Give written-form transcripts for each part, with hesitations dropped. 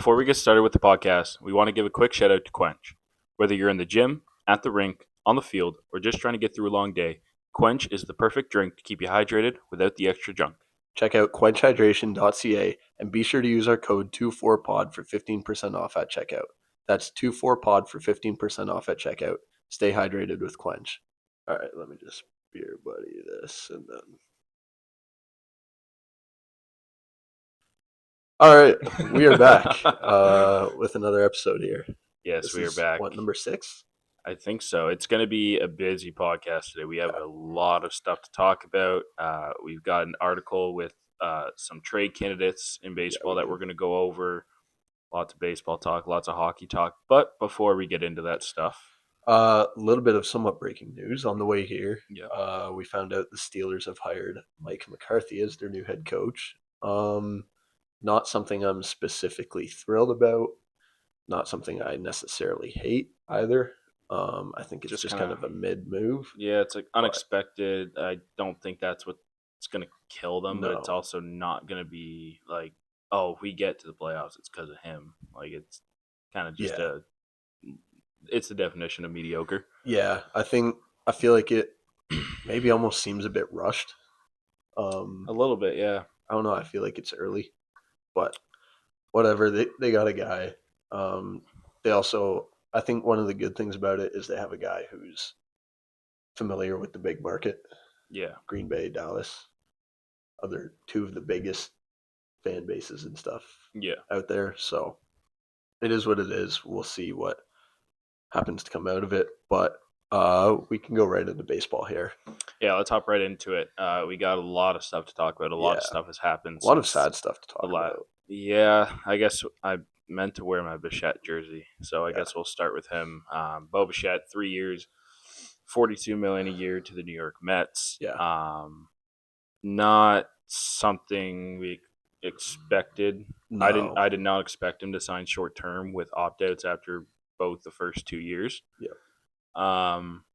Before we get started with the podcast, we want to give a quick shout out to Quench. Whether you're in the gym, at the rink, on the field, or just trying to get through a long day, Quench is the perfect drink to keep you hydrated without the extra junk. Check out quenchhydration.ca and be sure to use our code 24pod for 15% off at checkout. That's 24pod for 15% off at checkout. Stay hydrated with Quench. All right, let me just beer buddy this and then. All right, we are back with another episode here. Yes, This we are is back. what, number 6? I think so. It's going to be a busy podcast today. We have a lot of stuff to talk about. We've got an article with some trade candidates in baseball that we're going to go over. Lots of baseball talk, lots of hockey talk. But before we get into that stuff, A little bit of somewhat breaking news on the way here. yeah, We found out the Steelers have hired Mike McCarthy as their new head coach. Not something I'm specifically thrilled about. Not something I necessarily hate either. I think it's just kind of a mid move. yeah, it's like But unexpected. I don't think that's what's going to kill them, but it's no, also not going to be like, oh, if we get to the playoffs, it's because of him. Like it's kind of just yeah, it's the definition of mediocre. yeah. I feel like it maybe almost seems a bit rushed. A Um, little bit, yeah. I don't know. I feel like it's early, but whatever. They got a guy. Um, they also, I think one of the good things about it is they have a guy who's familiar with the big market, Yeah. Green Bay, Dallas, other two of the biggest fan bases and stuff Yeah. out there. So it is what it is. We'll see what happens to come out of it. But we can go right into baseball here. Yeah, let's hop right into it. We got a lot of stuff to talk about. A lot of Yeah, stuff has happened a lot of since sad stuff to the talk last. about. Yeah, I guess I meant to wear my Bichette jersey, so I Yeah, guess we'll start with him. Bo Bichette, 3 years, 42 million a year to the New York Mets. yeah, Not something we expected. no, I did not expect him to sign short term with opt outs after both the first 2 years. yeah, Um,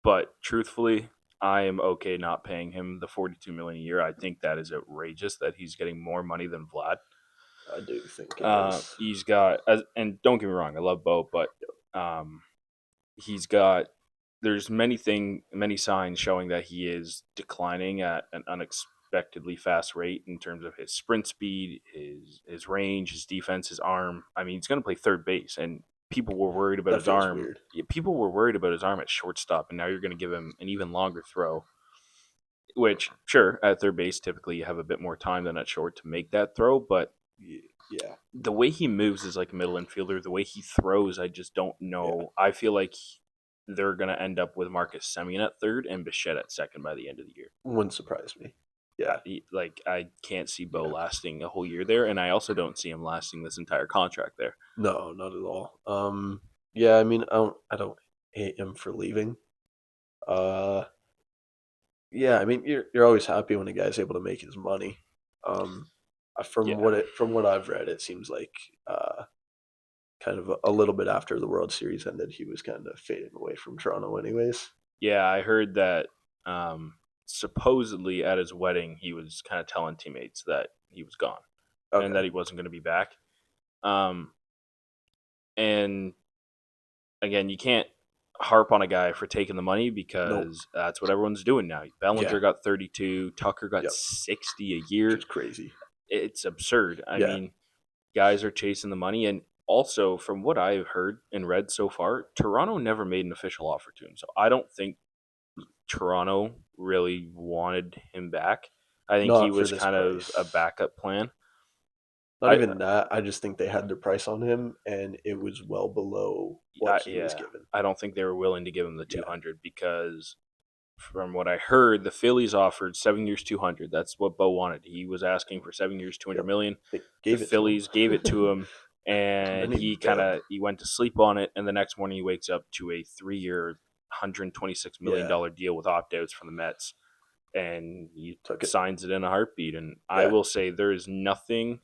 but truthfully, I am okay not paying him the 42 million a year. I think that is outrageous that he's getting more money than Vlad. I do think it is. He's got, and don't get me wrong, I love Bo, but um, he's got. There's many signs showing that he is declining at an unexpectedly fast rate in terms of his sprint speed, his range, his defense, his arm. I mean, he's going to play third base, and people were worried about That his feels arm. weird. Yeah, people were worried about his arm at shortstop, and now you're going to give him an even longer throw. Which, sure, at third base, typically you have a bit more time than at short to make that throw, but Yeah, the way he moves is like a middle infielder. The way he throws, I just don't yeah, know. I feel like they're going to end up with Marcus Semien at third and Bichette at second by the end of the year. wouldn't surprise me. Yeah, I can't see Bo yeah, lasting a whole year there, and I also don't see him lasting this entire contract there. no, not at all. Yeah, I mean, I don't hate him for leaving. Uh, yeah, I mean, you're always happy when a guy's able to make his money. Um, Yeah, from what I've read, it seems like kind of a little bit after the World Series ended, he was kind of fading away from Toronto, anyways. yeah. I heard that supposedly at his wedding he was kind of telling teammates that he was gone and Okay, that he wasn't going to be back. Um, and again, you can't harp on a guy for taking the money nope, because that's what everyone's doing now. Bellinger yeah, got 32, Tucker got yep, 60 a which year. is crazy. It's absurd. I Yeah, mean, guys are chasing the money. And also, from what I've heard and read so far, Toronto never made an official offer to him. So I don't think Toronto really wanted him back. I think he not for was this kind of a price. backup plan. Not I, even that. I just think they had their price on him, and it was well below what he was yeah, given. I don't think they were willing to give him the Yeah, 200 because from what I heard, the Phillies offered 7 years, 200. That's what Bo wanted. He was asking for 7 years, 200 yep. million. They The gave it to Phillies gave it to him, him, and and then he he bailed. he went to sleep on it. And the next morning, he wakes up to a 3 year, $126 million Yeah, deal with opt outs from the Mets, and he took it. signs it in a heartbeat. And I Yeah, will say, there is nothing.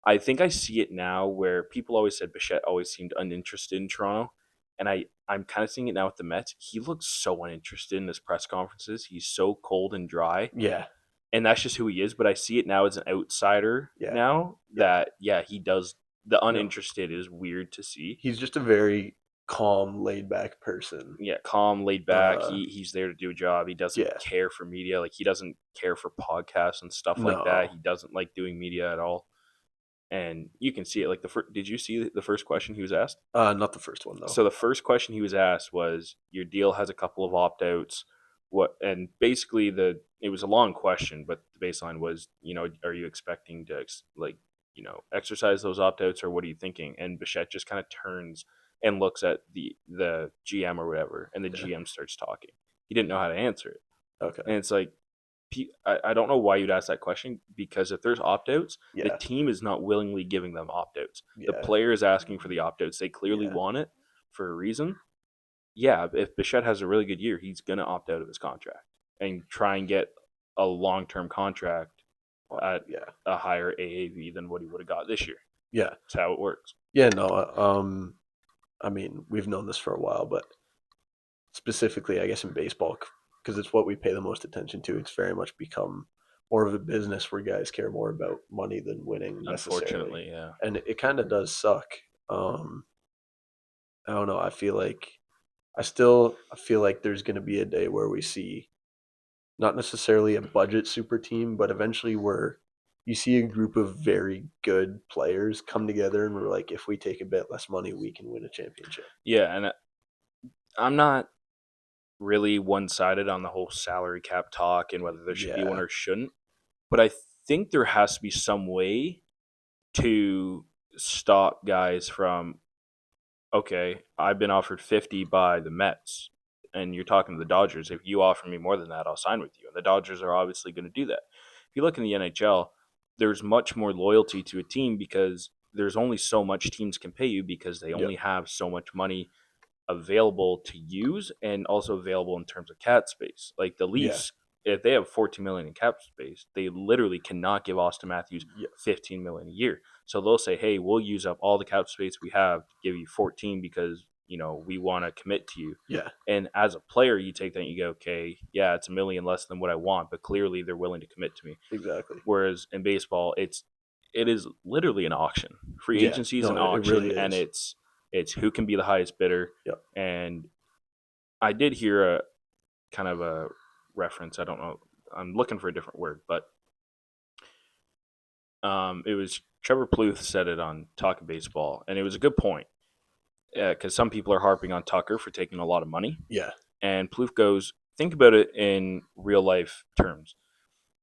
I think I see it now where people always said Bichette always seemed uninterested in Toronto. And I'm kind of seeing it now with the Mets. He looks so uninterested in his press conferences. He's so cold and dry. yeah. and that's just who he is. But I see it now as an outsider Yeah. now Yeah. that he does. The No. uninterested is weird to see. He's just a very calm, laid back person. Yeah, calm, laid back. Uh He's there to do a job. He doesn't yeah. care for media. Like he doesn't care for podcasts and stuff like that. No. He doesn't like doing media at all. And you can see it. Like did you see the first question he was asked? Not the first one though. So the first question he was asked was, "Your deal has a couple of opt outs. What?" And basically, it was a long question, but the baseline was, are you expecting to exercise those opt outs, or what are you thinking? And Bichette just kind of turns and looks at the GM or whatever, and the Okay. GM starts talking. He didn't know how to answer it, Okay. and it's like, I don't know why you'd ask that question, because if there's opt outs, the Yeah. team is not willingly giving them opt outs. The Yeah. player is asking for the opt outs. They clearly Yeah. want it for a reason. Yeah, if Bichette has a really good year, he's going to opt out of his contract and try and get a long term contract at Yeah. a higher AAV than what he would have got this year. Yeah. That's how it works. Yeah. No. I mean, we've known this for a while, but specifically, I guess in baseball, because it's what we pay the most attention to. It's very much become more of a business where guys care more about money than winning necessarily, Unfortunately, yeah. and it kind of does suck. Um, I don't know. I feel like there's going to be a day where we see not necessarily a budget super team, but eventually where you see a group of very good players come together and we're like, if we take a bit less money, we can win a championship. Yeah, and I'm not really one sided on the whole salary cap talk and whether there should be one Yeah. or shouldn't, but I think there has to be some way to stop guys from, okay, I've been offered 50 by the Mets, and you're talking to the Dodgers. If you offer me more than that, I'll sign with you. And the Dodgers are obviously going to do that. If you look in the NHL, there's much more loyalty to a team because there's only so much teams can pay you because they Yep. only have so much money available to use and also available in terms of cap space. Like the Yeah. Leafs, if they have 14 million in cap space, they literally cannot give Austin Matthews Yeah. 15 million a year. So they'll say, "Hey, we'll use up all the cap space we have to give you 14 because, we want to commit to you." Yeah. And as a player, you take that and you go, "Okay, yeah, it's a million less than what I want, but clearly they're willing to commit to me." Exactly. Whereas in baseball, it is literally an auction. Free Yeah. agency is No, an it really auction, and is. it's who can be the highest bidder. Yep. And I did hear a kind of a reference. I don't know. I'm looking for a different word, but it was Trevor Plouffe said it on Talking Baseball, and it was a good point because some people are harping on Tucker for taking a lot of money, Yeah. and Plouffe goes, think about it in real life terms.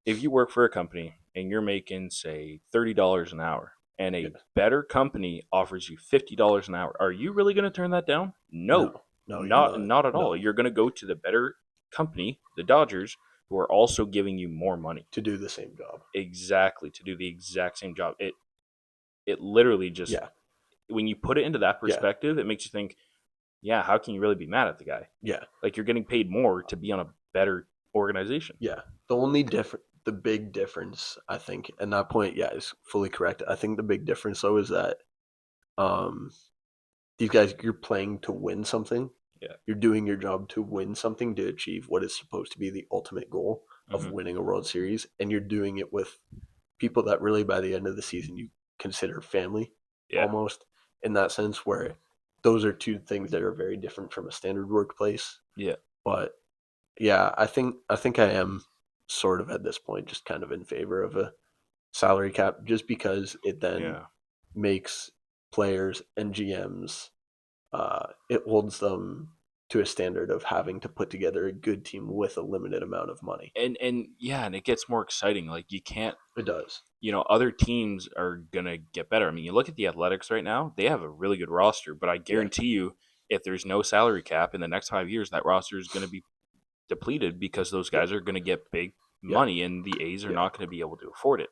If you work for a company and you're making, say, $30 an hour, and Yeah. a better company offers you $50 an hour, are you really going to turn that down? No, No. No, you're not not. not at all. No. You're going to go to the better company, the Dodgers, who are also giving you more money. To do the same job. Exactly, to do the exact same job. It literally just, Yeah. when you put it into that Yeah. perspective, it makes you think, yeah, how can you really be mad at the guy? Yeah. Like you're getting paid more to be on a better organization. Yeah. The big difference, I think, and that point, yeah, is fully correct. I think the big difference though is that um these guys, you're playing to win something. Yeah. You're doing your job to win something, to achieve what is supposed to be the ultimate goal of Hmm. winning a World Series, and you're doing it with people that really by the end of the season you consider family, Yeah. almost, in that sense, where those are two things that are very different from a standard workplace. Yeah. But yeah, I think I am sort of at this point just kind of in favor of a salary cap, just because it then Yeah. makes players and GMs, it holds them to a standard of having to put together a good team with a limited amount of money. And yeah, and it gets more exciting. Like you can't, It does. other teams are gonna get better. I mean, you look at the Athletics right now; they have a really good roster, but I Yeah. guarantee you, if there's no salary cap in the next 5 years, that roster is going to be depleted because those Yeah. guys are going to get big Yeah. money, and the A's are Yeah. not going to be able to afford it.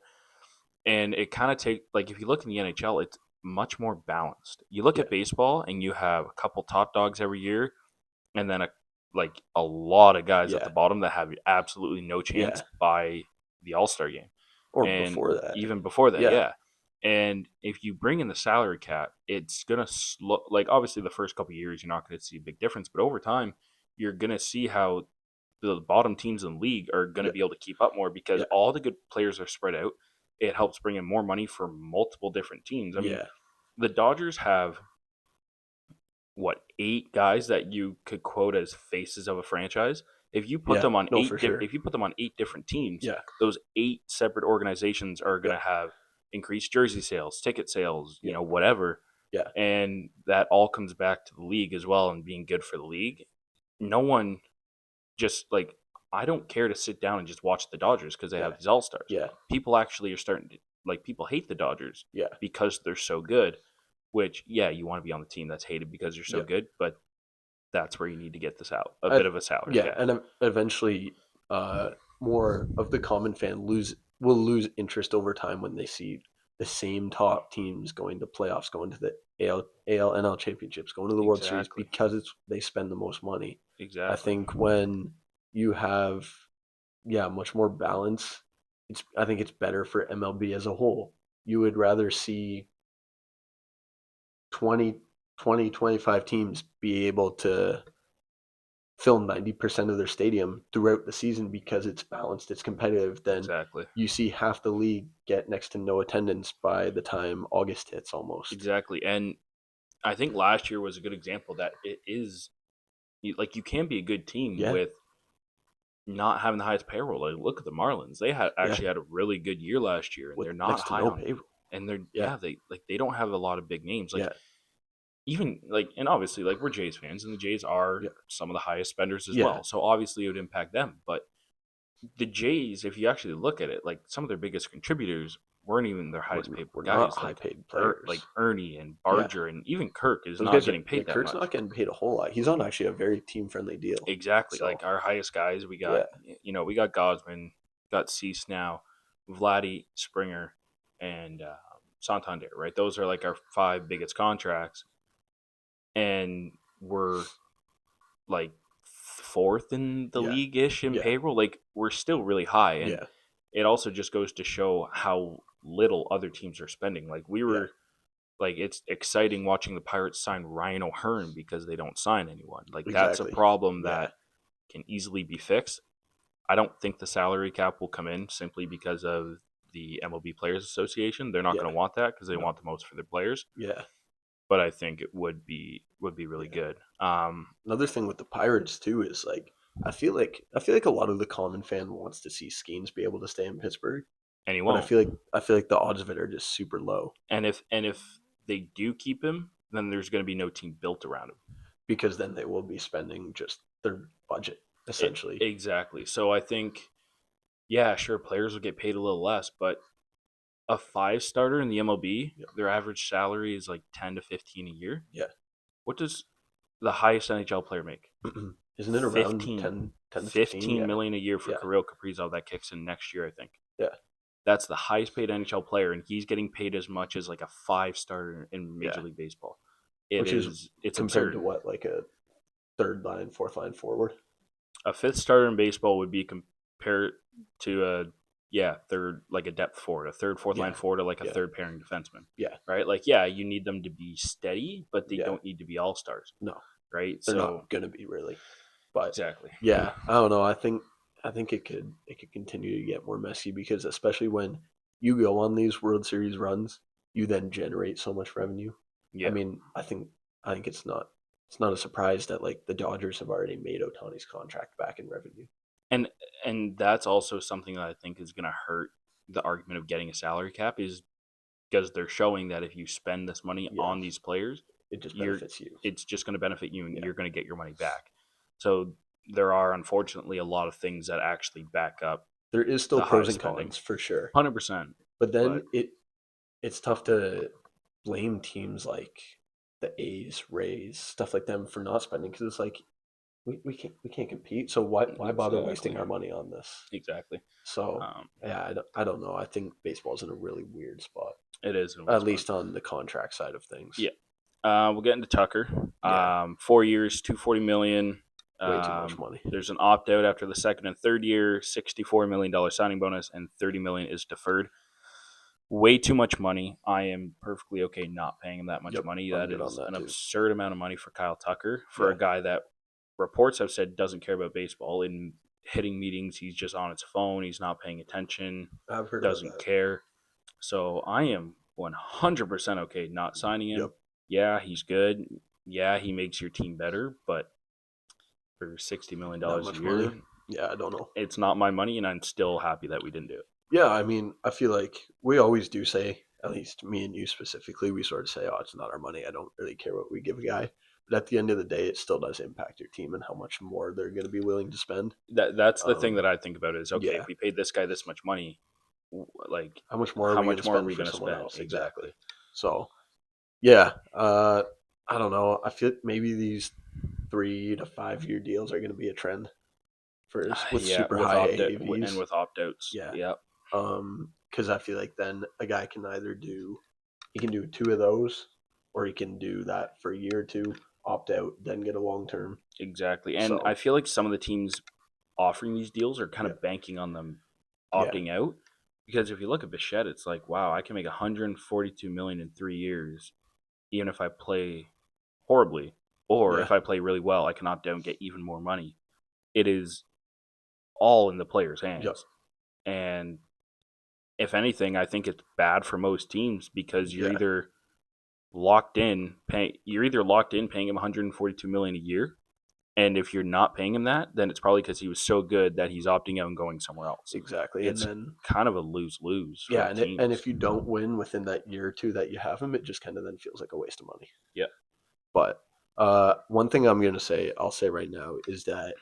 And it kind of if you look in the NHL, it's much more balanced. You look Yeah. at baseball, and you have a couple top dogs every year, and then a lot of guys at the Yeah. bottom that have absolutely no chance Yeah. by the All-Star game. Or And before that. even before that, Yeah. yeah. And if you bring in the salary cap, it's gonna obviously the first couple of years you're not gonna see a big difference, but over time you're gonna see how the bottom teams in the league are going to Yeah. be able to keep up more because Yeah. all the good players are spread out. It helps bring in more money for multiple different teams. I mean, Yeah. the Dodgers have what, 8 guys that you could quote as faces of a franchise. If you put Yeah. them on No, for sure. if you put them on 8 different teams, Yeah. those 8 separate organizations are going Yeah. to have increased jersey sales, ticket sales, Yeah. whatever, Yeah. and that all comes back to the league as well and being good for the league. No one just like, I don't care to sit down and just watch the Dodgers because they Yeah. have these all stars. Yeah. People actually are starting to like, people hate the Dodgers Yeah. because they're so good. Which, yeah, you want to be on the team that's hated because you're so Yeah. good, but that's where you need to get this out a I, bit of a salary yeah, cap. and eventually, more of the common fan will lose interest over time when they see the same top teams going to playoffs, going to the AL, championships, going to the World Series Exactly. because they spend the most money. I Exactly. think when you have, much more balance, I think it's better for MLB as a whole. You would rather see 20, 20, 25 teams be able to fill 90% of their stadium throughout the season because it's balanced, it's competitive, then Exactly. you see half the league get next to no attendance by the time August hits almost. Exactly. And I think last year was a good example that it is like, you can be a good team Yeah. with not having the highest payroll. Like, look at the Marlins; they had Yeah. actually had a really good year last year, and With they're not next to high no on, payroll. and they're Yeah. they don't have a lot of big names. Like, Yeah. even like, and obviously, like, we're Jays fans, and the Jays are Yeah. some of the highest spenders as Yeah. well. So obviously, it would impact them. But the Jays, if you actually look at it, like, some of their biggest contributors weren't even their highest paid We're not guys. high Like, paid players. like Ernie and Yeah. Barger and even Kirk is Those not guys are, getting paid that Kirk's much. not getting paid a whole lot. He's on actually a very team friendly deal. Exactly. So, Like, our highest guys, we got, yeah. we got Gosman, got Cease now, Vladdy, Springer, and Santander, right? Those are like our 5 biggest contracts. And we're like fourth in the Yeah. league ish in Yeah. payroll. Like, we're still really high. And Yeah. it also just goes to show how little other teams are spending. Like, we were, like, it's exciting watching the Pirates sign Ryan O'Hearn because they don't sign anyone. Like, that's a Exactly. problem Yeah. that can easily be fixed. I don't think the salary cap will come in simply because of the MLB Players Association. They're not Yeah. going to want that because they No. want the most for their players. Yeah. But I think it would be really Yeah. good. Another thing with the Pirates too is like I feel like a lot of the common fan wants to see Skeens be able to stay in Pittsburgh, And he but won't. I feel like the odds of it are just super low And if they do keep him, then there's going to be no team built around him. because then they will be spending just their budget essentially. Exactly. So I think, yeah, sure, players will get paid a little less, but a 5 starter in the MLB, Yeah. their average salary is like 10 to 15 a year. Yeah. What does the highest NHL player make? Isn't it around 10 to 15 Yeah. million a year for Yeah. Kirill Kaprizov that kicks in next year, I think. Yeah. That's the highest paid NHL player, and he's getting paid as much as like a 5 starter in Major Yeah. League Baseball. Which is It's compared absurd. to what, like a third line, fourth line forward? A 5th starter in baseball would be compared to a third, like a depth forward, a third, fourth line Yeah. forward, or like a Yeah. third pairing defenseman. Yeah. Right? Like, yeah, you need them to be steady, but they Yeah. don't need to be all stars. No, Right? they're So not gonna be really. But exactly. yeah, I don't know. I think it could continue to get more messy because especially when you go on these World Series runs, you then generate so much revenue. Yeah. I mean, I think it's not a surprise that like the Dodgers have already made Otani's contract back in revenue. And that's also something that I think is going to hurt the argument of getting a salary cap, is because they're showing that if you spend this money Yeah. on these players, It just benefits you. it's just going to benefit you, and Yeah. you're going to get your money back. So there are, unfortunately, a lot of things that actually back up There is still the pros high and spending. cons for sure. 100%. But then it's tough to blame teams like the A's, Rays, stuff like them for not spending because it's like we can't compete. So why bother wasting Exactly. our money on this? Exactly. So yeah, I don't know. I think baseball's in a really weird spot, It is. at least on the contract side of things. Yeah. We'll get into Tucker. Yeah. 4 years, $240 million. Way too much money. There's an opt out after the second and third year, $64 million signing bonus, and $30 million is deferred. Way too much money. I am perfectly okay not paying him that much Yep, money. I'm That good on is that an too. absurd amount of money for Kyle Tucker, for Yeah. a guy that reports have said doesn't care about baseball. In hitting meetings. He's just on his phone. He's not paying attention. I've heard about Doesn't that. care. So I am 100% okay not signing him. Yep. Yeah, he's good. Yeah, he makes your team better, but for $60 million Not a much year, money. Yeah, I don't know. it's not my money, and I'm still happy that we didn't do it. Yeah, I mean, I feel like we always do say, at least me and you specifically, we sort of say, "Oh, it's not our money. I don't really care what we give a guy." But at the end of the day, it still does impact your team and how much more they're going to be willing to spend. That's the thing that I think about is, okay, Yeah, if we paid this guy this much money, like how much more are how we going to much more are spend we for going to someone spend? else? Exactly. Exactly. So, yeah, I don't know. I feel maybe these 3 to 5 year deals are going to be a trend for with Yeah, super high and AAVs. with opt outs. Yeah, Yeah, because I feel like then a guy can either do he can do 2 of those, or he can do that for a year or two, opt out, then get a long term. exactly. And I So feel like some of the teams offering these deals are kind yeah, of banking on them yeah, opting out, because if you look at Bichette, it's like, wow, I can make 142 million in 3 years, even if I play horribly, or yeah, if I play really well, I can opt out and get even more money. It is all in the player's yep, hands, and if anything, I think it's bad for most teams because yeah, you're either locked in paying him 142 million a year, and if you're not paying him that, then it's probably because he was so good that he's opting out and going somewhere else. exactly. And It's then kind of a lose-lose for yeah, the and teams. if you don't win within that year or two that you have him, it just kind of then feels like a waste of money. Yeah. But one thing I'll say right now is that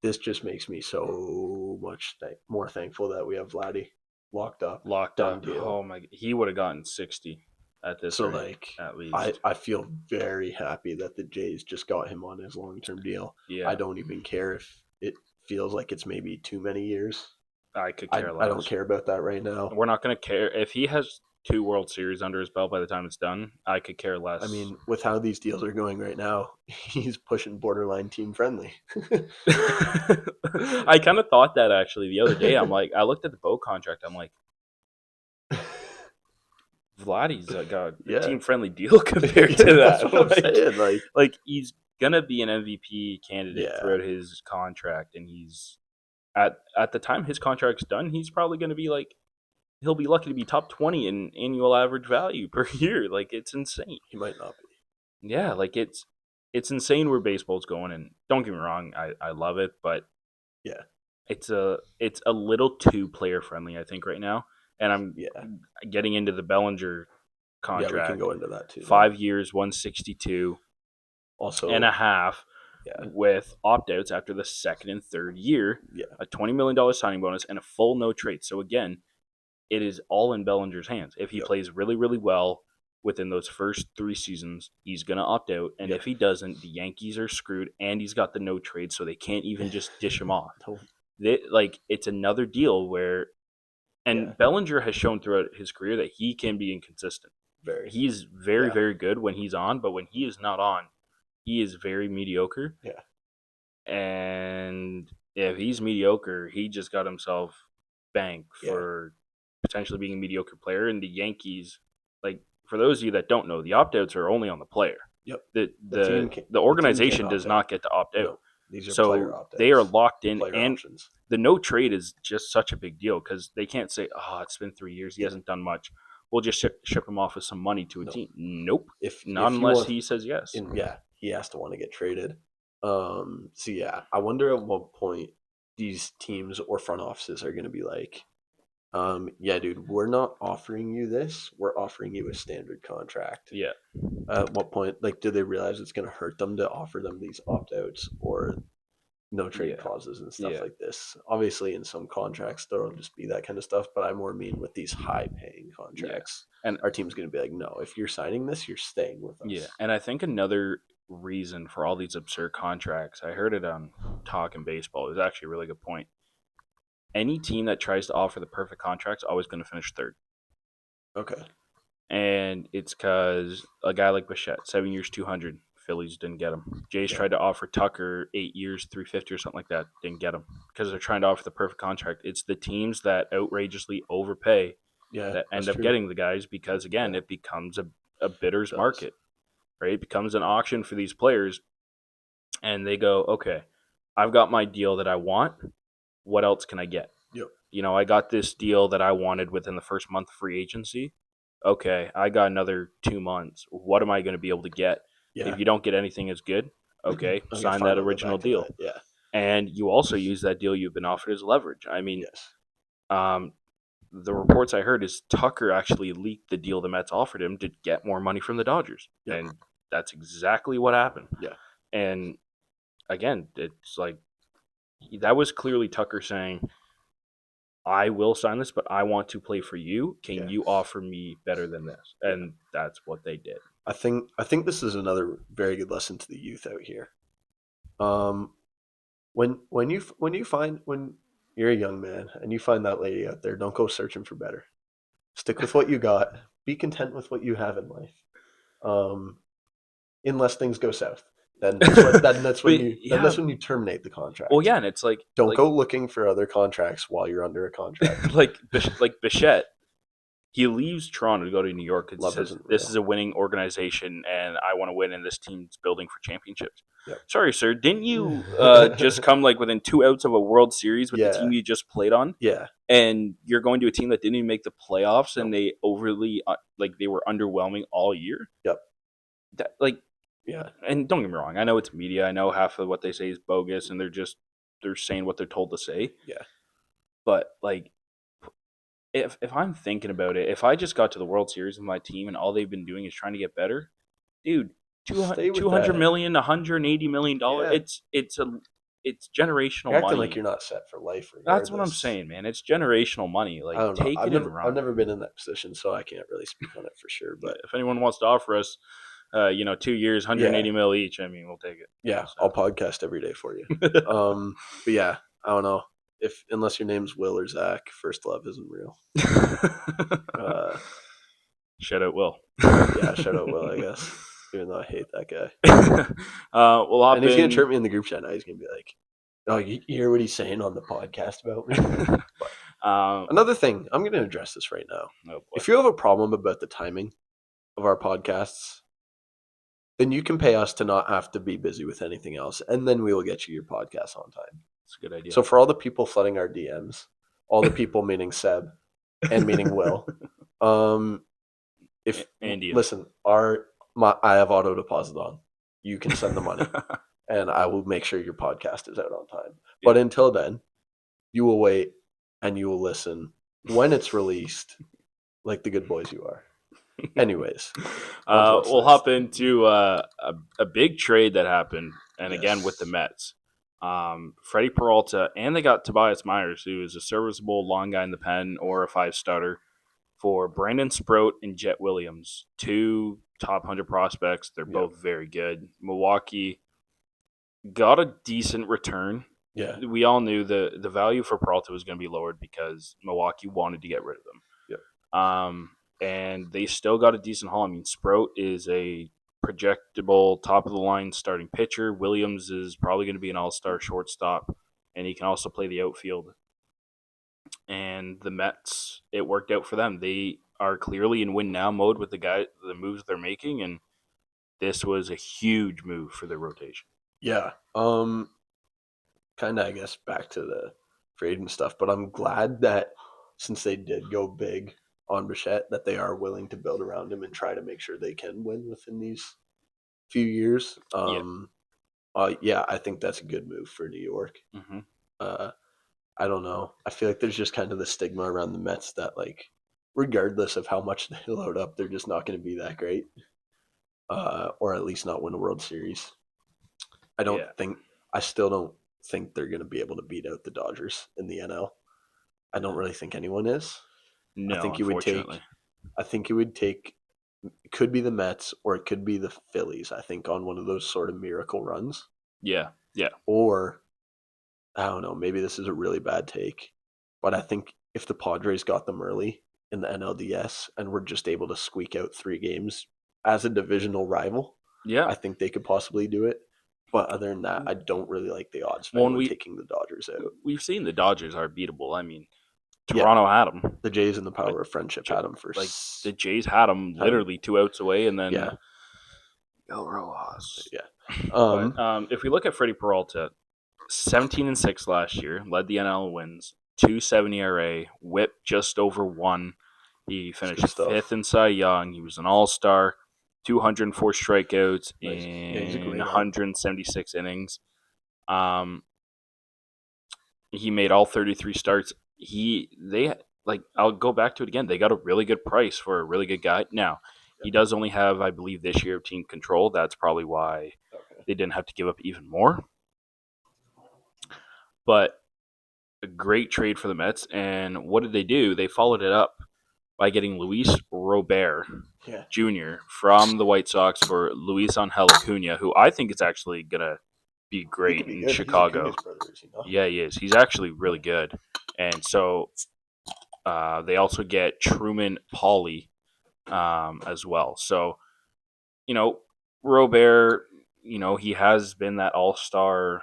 this just makes me so much more thankful that we have Vladdy locked up, Locked done up. deal. Oh my! He would have gotten 60 at this So rate, like at I, least. I feel very happy that the Jays just got him on his long term deal. I Yeah, don't even care if it feels like it's maybe too many years. I could I, care I don't less. care about that right now. We're not going to care if he has 2 World Series under his belt by the time it's done. I could care I less. mean, with how these deals are going right now, he's pushing borderline team friendly. I kind of thought that actually the other day. I'm like, I looked at the Bo contract. I'm like, Vladdy's got a Yeah. team friendly deal compared to That's that. what I'm saying. Like he's gonna be an MVP candidate Yeah, throughout his contract, and he's at the time his contract's done, he's probably gonna be like, he'll be lucky to be top 20 in annual average value per year. Like it's insane. he might not be. Yeah, like it's insane where baseball's going. And don't get me wrong, I love it, but Yeah, it's a little too player friendly, I think, right now. And I'm yeah, getting into the Bellinger yeah. We can contract. go into that too. Then 5 years, 162 and also, a half yeah, with opt outs after the second and third year, yeah, a $20 million signing bonus, and a full no trade. So again, it is all in Bellinger's hands. If he yep, plays really, really well within those first 3 seasons, he's gonna opt out. And yep. if he doesn't, the Yankees are screwed, and he's got the no trade, so they can't even just dish him off. No, It's another deal where, yeah, and Bellinger has shown throughout his career that he can be inconsistent. very. He's very, Yeah, very good when he's on, but when he is not on, he is very mediocre. yeah, And if he's mediocre, he just got himself banked yeah. for potentially being a mediocre player. And the Yankees, like, for those of you that don't know, the opt outs are only on the player. Yep. The The the team can. the The team organization can't does opt out. not get to opt out. No, these are player So opt they are outs. locked in, Player and options. the no trade is just such a big deal because they can't say, "Oh, it's been 3 years. He Yeah. hasn't done much. We'll just ship him off with some money to a No. team." Nope, not If he unless wants, he says yes. yeah, he has to want to get traded. So yeah, I wonder at what point these teams or front offices are going to be like, yeah, dude, we're not offering you this. We're offering you a standard contract. Yeah, At what point, like, do they realize it's going to hurt them to offer them these opt outs or no trade yeah, clauses and stuff yeah, like this? Obviously, in some contracts, there'll just be that kind of stuff. But I more mean with these high paying yeah. contracts, And our team's going to be like, no, if you're signing this, you're staying with yeah, us. and I think another reason for all these absurd contracts, I heard it on Talking Baseball. It was actually a really good point. Any team that tries to offer the perfect contract is always going to finish third. Okay. And it's because a guy like Bichette, 7 years, 200, Phillies didn't get him. Jays Yeah. tried to offer Tucker 8 years, 350 or something like that, didn't get him because they're trying to offer the perfect contract. It's the teams that outrageously overpay Yeah, that that's end up true. getting the guys because, again, Yeah. it becomes a bidder's It does. market, right? It becomes an auction for these players, and they go, okay, I've got my deal that I want. what else can I get? Yep. I got this deal that I wanted within the first month of free agency. Okay, I got another 2 months. What am I going to be able to get? Yeah. If you don't get anything as good, okay, I sign find that I'll go original back to deal. that. Yeah. And you also use that deal you've been offered as leverage. I mean, Yes. the reports I heard is Tucker actually leaked the deal the Mets offered him to get more money from the Dodgers. Yep. And that's exactly what happened. Yeah. And again, it's like that was clearly Tucker saying, I will sign this, but I want to play for you. Can Yeah. you offer me better than this? And that's what they did. I think this is another very good lesson to the youth out here. When you're a young man and you find that lady out there, don't go searching for better. Stick with what you got. Be content with what you have in life. Unless things go south, then that's when you terminate the contract. Well, yeah, and it's like don't go looking for other contracts while you're under a contract. like Bichette. He leaves Toronto to go to New York because he says, this is a winning organization and I want to win and this team's building for championships. Yep. Sorry, sir. Didn't you just come within 2 outs of a World Series with the team you just played on? Yeah. And you're going to a team that didn't even make the playoffs and they overly, they were underwhelming all year? Yep. Yeah. And don't get me wrong. I know it's media. I know half of what they say is bogus and they're saying what they're told to say. Yeah. But, if I'm thinking about it, if I just got to the World Series with my team and all they've been doing is trying to get better, dude, $200 million, $180 million, it's generational you're acting money. Like you're not set for life. That's what I'm saying, man. It's generational money. I don't know. Take it and run. I've never been in that position, so I can't really speak on it for sure. But if anyone wants to offer us, 2 years, 180 mil each, I mean, we'll take it. Yeah, so. I'll podcast every day for you. But yeah, I don't know. Unless your name's Will or Zach, first love isn't real. Shout out Will. Yeah, shout out Will, I guess. Even though I hate that guy. And he's gonna chirp me in the group chat now. He's gonna be like, "Oh, you hear what he's saying on the podcast about me?" But, another thing, I'm gonna address this right now. Oh boy. If you have a problem about the timing of our podcasts, then you can pay us to not have to be busy with anything else, and then we will get you your podcast on time. That's a good idea. So for all the people flooding our DMs, all the people meaning Seb and meaning Will, listen, I have auto deposit on. You can send the money, and I will make sure your podcast is out on time. Yeah. But until then, you will wait and you will listen when it's released, like the good boys you are. Anyways, we'll hop into a big trade that happened, and again with the Mets. Freddie Peralta, and they got Tobias Myers, who is a serviceable long guy in the pen or a 5-starter, for Brandon Sproat and Jet Williams, 2 top 100 prospects. They're both very good. Milwaukee got a decent return. Yeah, we all knew the value for Peralta was going to be lowered because Milwaukee wanted to get rid of them. Yeah. And they still got a decent haul. I mean, Sproat is a projectable top-of-the-line starting pitcher. Williams is probably going to be an all-star shortstop, and he can also play the outfield. And the Mets, it worked out for them. They are clearly in win-now mode with the moves they're making, and this was a huge move for their rotation. Yeah. Kind of, I guess, back to the trade and stuff, but I'm glad that since they did go big on Bichette, that they are willing to build around him and try to make sure they can win within these few years. I think that's a good move for New York. Mm-hmm. I don't know. I feel like there's just kind of the stigma around the Mets that, like, regardless of how much they load up, they're just not going to be that great, or at least not win a World Series. I still don't think they're going to be able to beat out the Dodgers in the NL. I don't really think anyone is. No, I think it would take. It could be the Mets or it could be the Phillies. I think on one of those sort of miracle runs. Yeah. Or I don't know. Maybe this is a really bad take, but I think if the Padres got them early in the NLDS and were just able to squeak out 3 games as a divisional rival, I think they could possibly do it. But other than that, I don't really like the odds for taking the Dodgers out. We've seen the Dodgers are beatable. I mean, Toronto had them. The Jays and the power of friendship had them for the Jays had them literally 2 outs away, and then El Rojas. Yeah. If we look at Freddie Peralta, 17-6 last year, led the NL in wins, 2.70 ERA, WHIP just over 1. He It's good finished stuff. 5th in Cy Young. He was an all-star, 204 strikeouts Nice. Yeah, he's a in great arm. 176 innings. He made all 33 starts. I'll go back to it again. They got a really good price for a really good guy. Now, he does only have, I believe, this year team control. That's probably why Okay. they didn't have to give up even more. But a great trade for the Mets. And what did they do? They followed it up by getting Luis Robert Yeah. Jr. from the White Sox for Luis Angel Acuna, who I think is actually going to be He great could be in good. Chicago. He's Acuna's brother, is he not? Yeah, he is. He's actually really good. And so they also get Truman Pauly as well. So, Robert, he has been that all-star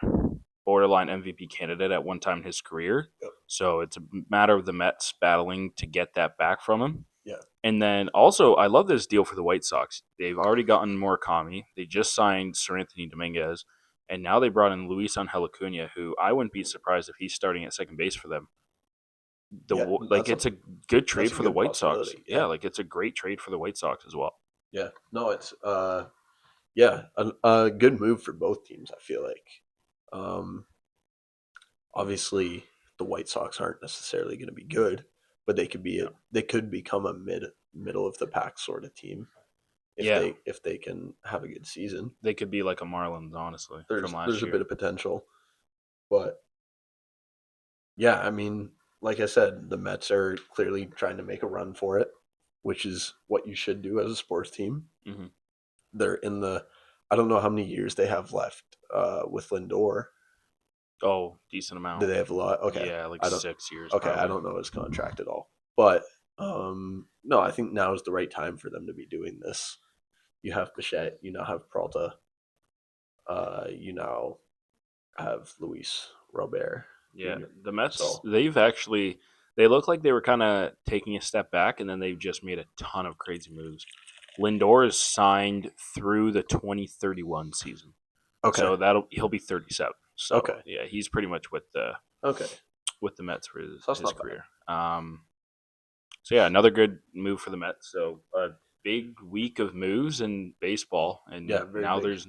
borderline MVP candidate at one time in his career. Yep. So it's a matter of the Mets battling to get that back from him. Yeah. And then also, I love this deal for the White Sox. They've already gotten Murakami. They just signed Sir Anthony Dominguez. And now they brought in Luis Angel Acuna, who I wouldn't be surprised if he's starting at second base for them. It's a good trade for the White Sox. Yeah. It's a great trade for the White Sox as well. Yeah. No, it's a good move for both teams, I feel like. Obviously the White Sox aren't necessarily going to be good, but they could become a middle of the pack sort of team if they can have a good season. They could be like a Marlins, honestly. There's a bit of potential. But yeah, I mean, like I said, the Mets are clearly trying to make a run for it, which is what you should do as a sports team. Mm-hmm. They're in the, I don't know how many years they have left with Lindor. Oh, decent amount. Do they have a lot? Okay. Yeah, 6 years. Okay, probably. I don't know his contract at all. But no, I think now is the right time for them to be doing this. You have Bichette, you now have Peralta, you now have Luis Robert. Yeah, Jr. the Mets, So, they look like they were kind of taking a step back, and then they've just made a ton of crazy moves. Lindor is signed through the 2031 season. okay. So he'll be 37. So Okay. yeah, he's pretty much with the Mets for his career. So yeah, another good move for the Mets. So a big week of moves in baseball, and now big. there's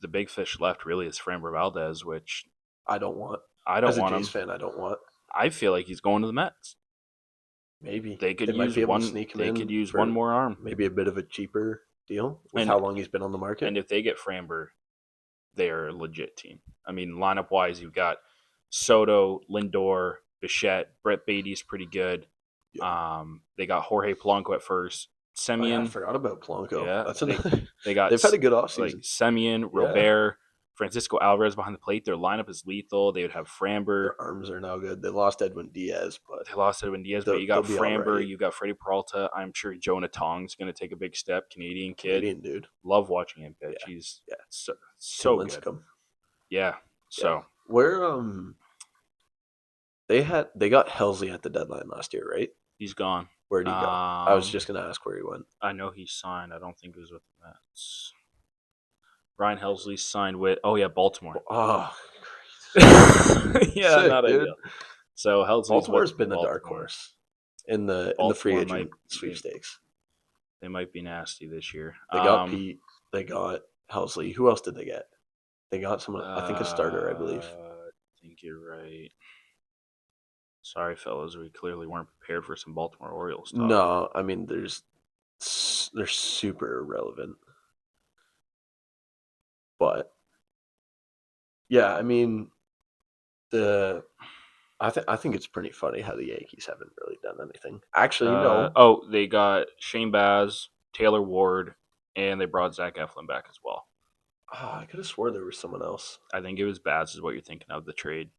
the big fish left really is Framber Valdez, which I don't want. I don't As a want Jays him. fan, I don't want. I feel like he's going to the Mets. Maybe They could might use be able one. to sneak him They in could use for one more arm. maybe a bit of a cheaper deal with And- how long he's been on the market. And if they get Framber, they are a legit team. I mean, lineup wise, you've got Soto, Lindor, Bichette, Brett Beatty's pretty good. Yeah. They got Jorge Polanco at first. Semien. I forgot about Polanco. Yeah, That's another. they got. They've had a good offseason. Like Semien, Robert, Francisco Alvarez behind the plate. Their lineup is lethal. They would have Framber. Their arms are now good. They lost Edwin Diaz, but They lost Edwin Diaz, but you got they'll be Framber, alright. you got Freddie Peralta. I'm sure Jonah Tong's going to take a big step. Canadian kid. Canadian dude. Love watching him pitch. Yeah. He's so good. Lincecum. Yeah. So where they got Helsley at the deadline last year, right? he's gone. Where'd he go? I was just gonna ask where he went. I know he signed. I don't think it was with the Mets. Ryan Helsley signed with Baltimore. Oh, yeah, sick, not dude. ideal. So Helsley's Baltimore's been Baltimore. the dark horse in the free agent sweepstakes. They might be nasty this year. They got Pete. They got Helsley. Who else did they get? They got someone. I think a starter, I believe. I think you're right. Sorry, fellas, we clearly weren't prepared for some Baltimore Orioles talk. No, I mean they're super irrelevant. But yeah, I mean I think it's pretty funny how the Yankees haven't really done anything. Actually, no. Oh, they got Shane Baz, Taylor Ward, and they brought Zach Eflin back as well. I could have swore there was someone else. I think it was Baz is what you're thinking of, the trade.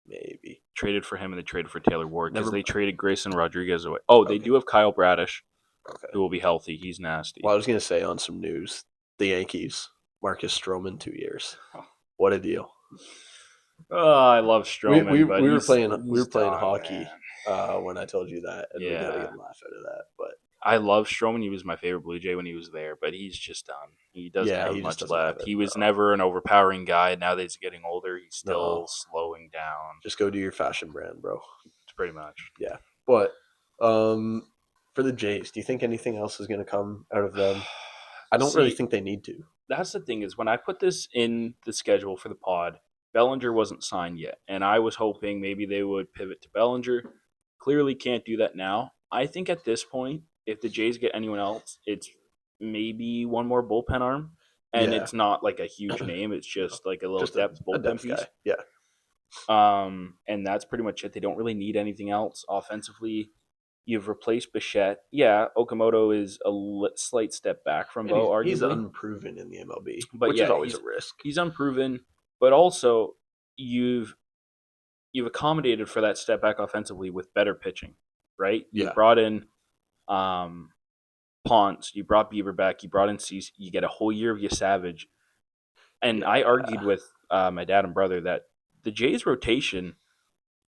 Maybe. Traded for him and they traded for Taylor Ward because they traded Grayson Rodriguez away. Oh, they do have Kyle Bradish, who will be healthy. He's nasty. Well, I was going to say on some news, the Yankees, Marcus Stroman, 2 years. What a deal. Oh, I love Stroman. We were playing hockey man. when I told you that, and we got a good laugh out of that. But I love Stroman. He was my favorite Blue Jay when he was there, but he's just done. He doesn't Yeah, have he just much doesn't have left. it. He was No. never an overpowering guy. Now that he's getting older, he's still No. slowing down. Just go do your fashion brand, bro. It's pretty much. Yeah. But for the Jays, do you think anything else is going to come out of them? I don't really See, think they need to. that's the thing is when I put this in the schedule for the pod, Bellinger wasn't signed yet, and I was hoping maybe they would pivot to Bellinger. Clearly, can't do that now. I think at this point, if the Jays get anyone else, it's maybe one more bullpen arm, and Yeah. it's not like a huge name. It's just like a little Just a depth bullpen depth piece. guy. Yeah. And that's pretty much it. They don't really need anything else offensively. You've replaced Bichette. Yeah, Okamoto is a slight step back from And Bo, he's arguably. unproven in the MLB, But which is yeah, always a risk. he's unproven. But also, you've accommodated for that step back offensively with better pitching, right? You Yeah. brought in Ponce, you brought Bieber back, you brought in Cease, you get a whole year of Savage. And I argued with my dad and brother that the Jays rotation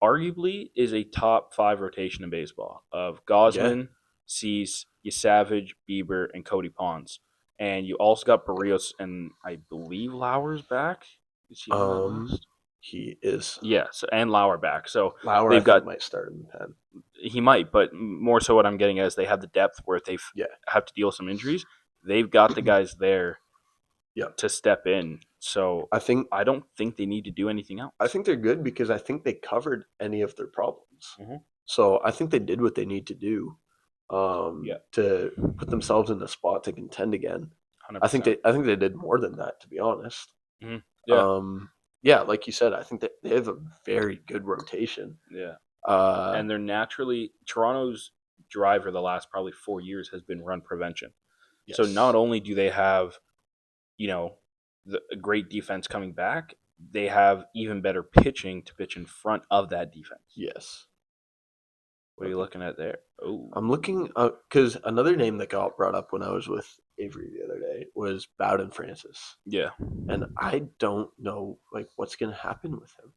arguably is a top 5 rotation in baseball of Gosman, Cease, Savage, Bieber, and Cody Ponce. And you also got Barrios and I believe Lauer's back. Is he on that list? He is. Yeah, so, and Lauer back. So Lauer, they've got might start in the pen. He might, but more so what I'm getting at is they have the depth where if they have to deal with some injuries, they've got the guys there to step in. So I don't think they need to do anything else. I think they're good because I think they covered any of their problems. Mhm. So I think they did what they need to do to put themselves in a spot to contend again. 100%. I think they did more than that, to be honest. Mhm. Yeah. Like you said, I think that they have a very good rotation. Yeah. And they're naturally Toronto's driver the last probably 4 years has been run prevention. Yes. So not only do they have, a great defense coming back, they have even better pitching to pitch in front of that defense. Yes. What are you looking at there? Oh, I'm looking because another name that got brought up when I was with Avery the other day was Bowden Francis. Yeah. And I don't know what's going to happen with him.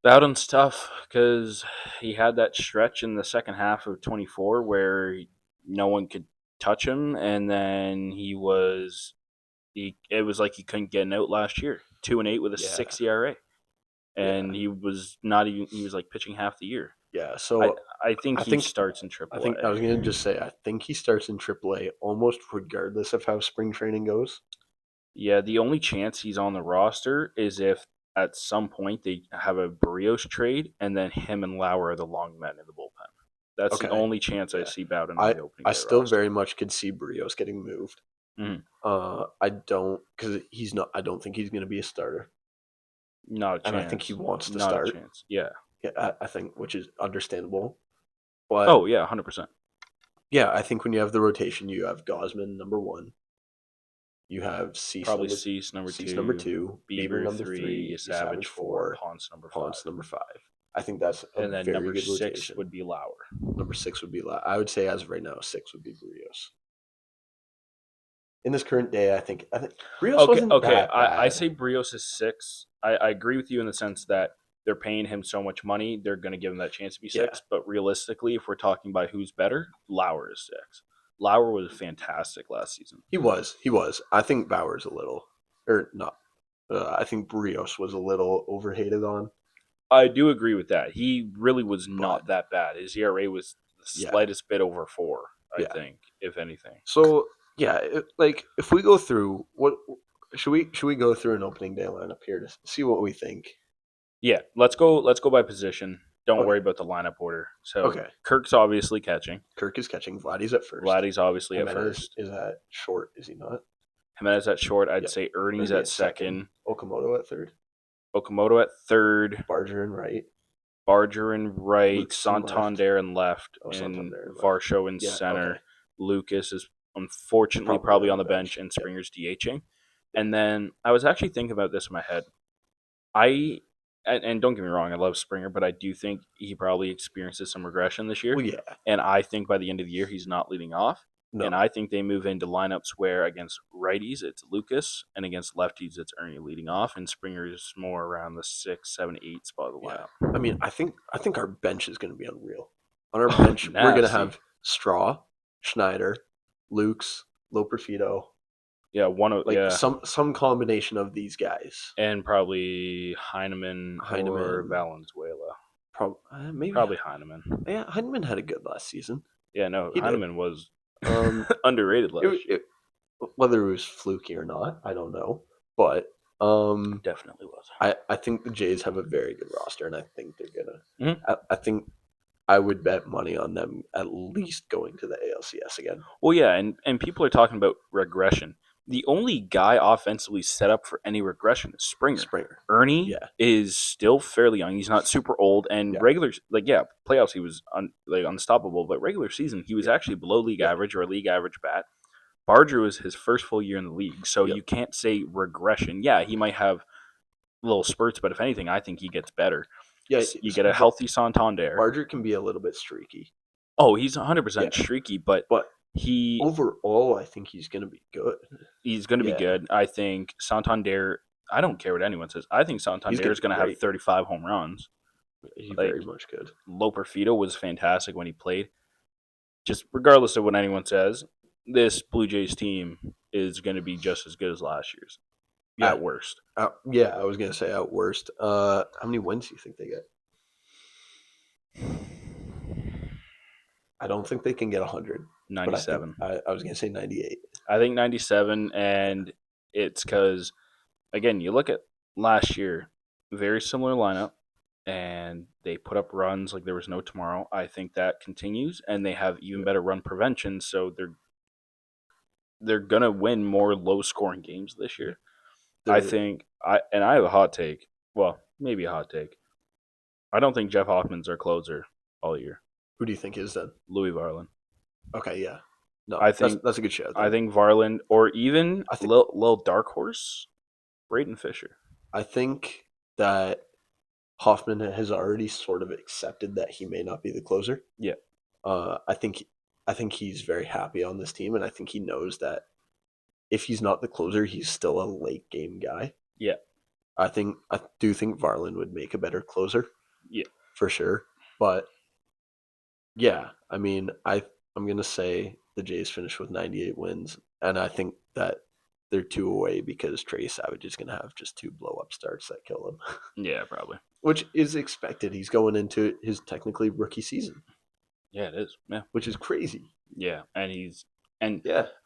Bowden's tough because he had that stretch in the second half of 24 where no one could touch him, and then it was like he couldn't get an out last year. 2-8 with a 6 ERA, and he was like pitching half the year. Yeah, so I think he starts in AAA. I was going to just say I think he starts in AAA almost regardless of how spring training goes. Yeah, the only chance he's on the roster is if at some point they have a Barrios trade and then him and Lauer are the long men in the bullpen. That's the only chance I see Bowden on the opening. I still very much could see Barrios getting moved. Mhm. I don't because he's not. I don't think he's going to be a starter. Not a chance. And I think he wants to Not start. a chance. Yeah. Yeah, I think, which is understandable. But 100%. Yeah, I think when you have the rotation, you have Gosman number 1. You have Cease number 2, Bieber number 3, Savage 4, Ponce number 5. I think that's and then very number good 6 rotation. would be Lauer. Number 6 would be Lauer. I would say as of right now, 6 would be Barrios. In this current day, I think Barrios wasn't that bad. I say Barrios is 6. I agree with you in the sense that they're paying him so much money, they're going to give him that chance to be 6. But realistically, if we're talking about who's better, Lauer is 6. Lauer was fantastic last season. He was. I think Bauer's a little, or not. I think Barrios was a little overhated on. I do agree with that. He really was not that bad. His ERA was the slightest bit over 4, I think, if anything. So if we go through what should we go through an opening day lineup here to see what we think? Yeah, let's go by position. Don't worry about the lineup order. So Kirk's obviously catching. Kirk is catching. Vladdy's at first. Vladdy's obviously Jimenez at first. Is at short, is he not? Jimenez at short. I'd say Ernie's at second. Okamoto at third. Okamoto at third. Barger in right. Luke Santander in left. And Varsho in center. Okay. Lucas is unfortunately probably on the bench, and Springer's DHing. And then I was actually thinking about this in my head. And don't get me wrong, I love Springer, but I do think he probably experiences some regression this year. Well, yeah. And I think by the end of the year, he's not leading off. No. And I think they move into lineups where against righties, it's Lucas, and against lefties, it's Ernie leading off, and Springer's more around the 6, 7, 8 spot of the lineup. I mean, I think our bench is going to be unreal. On our bench, we're going to have Straw, Schneider, Luke's, Loperfido, Yeah, one of like some combination of these guys. and probably Heineman or Heineman, Valenzuela. maybe. Probably Heineman. Yeah, Heineman had a good last season. Yeah, no, He did. Heineman was Um, underrated last year. Whether it was fluky or not, I don't know. But Definitely was. I think the Jays have a very good roster, and I think they're gonna. Mhm. I think I would bet money on them at least going to the ALCS again. Well, yeah, and people are talking about regression. The only guy offensively set up for any regression is Springer. Ernie Yeah. is still fairly young. He's not super old, and Yeah. regular playoffs he was unstoppable. But regular season he was actually below league Yeah. average or a league average bat. Barger was his first full year in the league, so Yep. you can't say regression. Yeah, he might have little spurts, but if anything, I think he gets better. Yeah, You get a healthy Santander. Barger can be a little bit streaky. Oh, he's 100% streaky, but he overall, I think he's going to be good. He's going to be good. I think Santander. I don't care what anyone says. I think Santander is going to have 35 home runs. He very much could. Loperfido was fantastic when he played. Just regardless of what anyone says, this Blue Jays team is going to be just as good as last year's. Yeah. At worst. Yeah, I was going to say at worst. How many wins do you think they get? I don't think they can get 100. 97. I was going to say 98. I think 97, and it's because, again, you look at last year, very similar lineup, and they put up runs like there was no tomorrow. I think that continues, and they have even better run prevention, so they're gonna win more low scoring games this year. I think I have a hot take. Well, maybe a hot take. I don't think Jeff Hoffman's our closer all year. Who do you think is then? Louis Varland. Okay, yeah. No, I think that's a good shout. I think Varland, or even little dark horse, Braden Fisher. I think that Hoffman has already sort of accepted that he may not be the closer. Yeah. I think he's very happy on this team, and I think he knows that if he's not the closer, he's still a late game guy. Yeah. I do think Varland would make a better closer. Yeah. For sure. But yeah, I mean, I'm gonna say the Jays finished with 98 wins, and I think that they're 2 away because Trey Savage is gonna have just 2 blow up starts that kill him. Yeah, probably. Which is expected. He's going into his technically rookie season. Yeah, it is. Yeah. Which is crazy. Yeah, and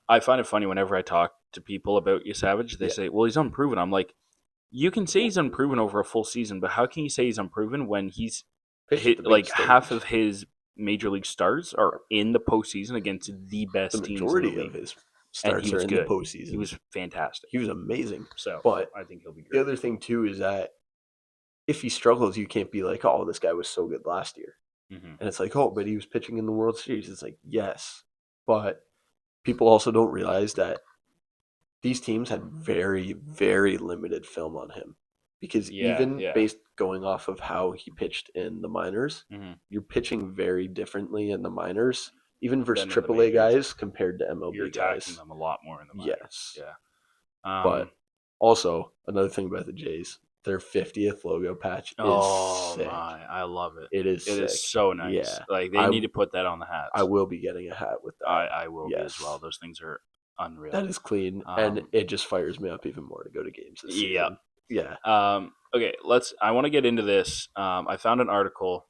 I find it funny whenever I talk to people about Savage, they say, "Well, he's unproven." I'm like, you can say he's unproven over a full season, but how can you say he's unproven when he's like half of his major league starts are in the postseason against the best teams in the league? Of his starts are in the postseason. He was fantastic. He was amazing. So, but I think he'll be great. The other thing too is that if he struggles, you can't be like, "Oh, this guy was so good last year," and it's like, "Oh, but he was pitching in the World Series." It's like, yes, but people also don't realize that these teams had very, very limited film on him because based going off of how he pitched in the minors, you're pitching very differently in the minors, even versus AAA guys compared to MLB you're guys. Them a lot more in the minors. Yes. Yeah. But also another thing about the Jays, their 50th logo patch is sick. My, I love it. It is. It sick. Is so nice. Yeah. Like they need to put that on the hats. I will be getting a hat with that. I will be as well. Those things are unreal. That is clean, and it just fires me up even more to go to games this season. Yeah. Okay, I want to get into this. I found an article.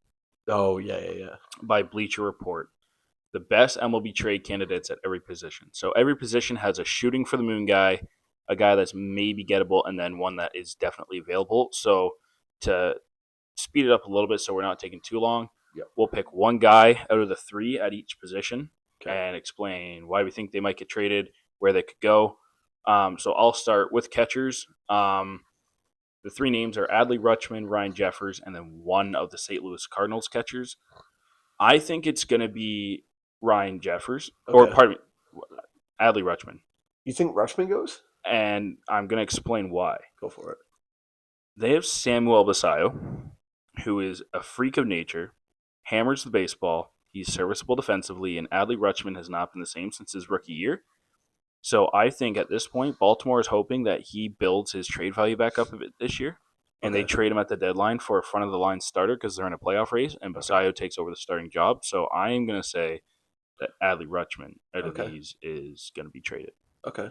Oh, yeah. By Bleacher Report. The best MLB trade candidates at every position. So every position has a shooting for the moon guy, a guy that's maybe gettable, and then one that is definitely available. So to speed it up a little bit so we're not taking too long, we'll pick one guy out of the 3 at each position and explain why we think they might get traded, where they could go. So I'll start with catchers. The 3 names are Adley Rutschman, Ryan Jeffers, and then one of the St. Louis Cardinals catchers. I think it's going to be Ryan Jeffers, or pardon me, Adley Rutschman. You think Rutschman goes? And I'm going to explain why. Go for it. They have Samuel Basallo, who is a freak of nature, hammers the baseball, he's serviceable defensively, and Adley Rutschman has not been the same since his rookie year. So I think at this point, Baltimore is hoping that he builds his trade value back up a bit this year, and they trade him at the deadline for a front-of-the-line starter because they're in a playoff race, and Basallo takes over the starting job. So I am going to say that Adley Rutschman out of Okay. these is going to be traded. Okay.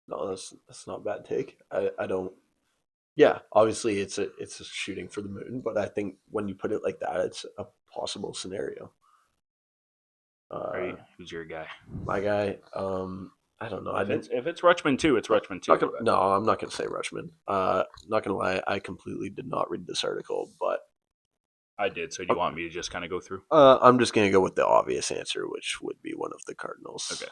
No, that's not a bad take. I don't. Yeah, obviously it's a shooting for the moon, but I think when you put it like that, it's a possible scenario. All Uh, right, who's your guy? my guy, I don't know. I didn't. If it's Rutschman too, it's Rutschman too. But No, I'm not gonna say Rutschman. Not gonna lie, I completely did not read this article, but I did. So do you want me to just kind of go through? I'm just gonna go with the obvious answer, which would be one of the Cardinals. Okay.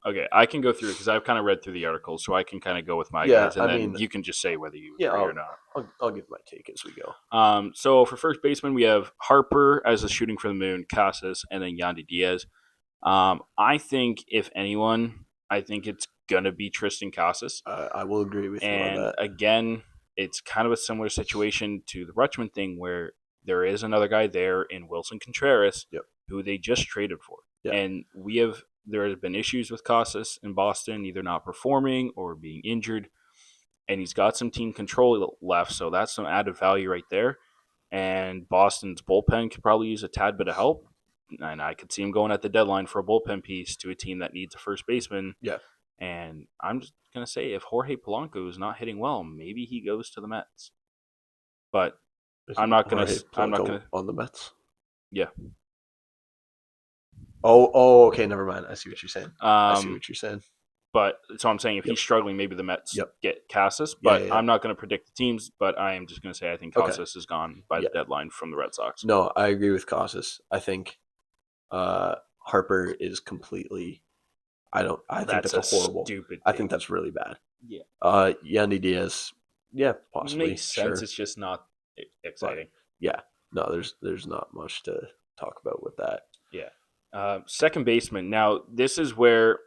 Okay, I can go through it because I've kind of read through the article, so I can kind of go with my Yeah, guys, and I then mean, you can just say whether you yeah, agree or not. I'll give my take as we go. So for first baseman, we have Harper as a shooting for the moon, Casas, and then Yandy Diaz. I think if anyone, I think it's gonna be Tristan Casas. I will agree with you on And that. again, it's kind of a similar situation to the Rutschman thing where there is another guy there in Wilson Contreras Yep. who they just traded for. Yeah. And there have been issues with Casas in Boston, either not performing or being injured. And he's got some team control left, so that's some added value right there. And Boston's bullpen could probably use a tad bit of help. And I could see him going at the deadline for a bullpen piece to a team that needs a first baseman. Yeah. And I'm just going to say if Jorge Polanco is not hitting well, maybe he goes to the Mets. But I'm not going to. I'm not going to. on the Mets. Yeah. Okay. Never mind. I see what you're saying. I see what you're saying. But so I'm saying if Yep. he's struggling, maybe the Mets Yep. get Casas. Yeah, But yeah, yeah. I'm not going to predict the teams. But I am just going to say I think Okay. Casas is gone by the deadline from the Red Sox. No, I agree with Casas. I think Harper is completely. I think that's a horrible. Stupid. I think that's really bad. Yeah. Yandy Diaz. Yeah, possibly. Makes sense. Sure. It's just not exciting. Yeah. No, there's not much to talk about with that. Yeah. Second baseman. Now this is where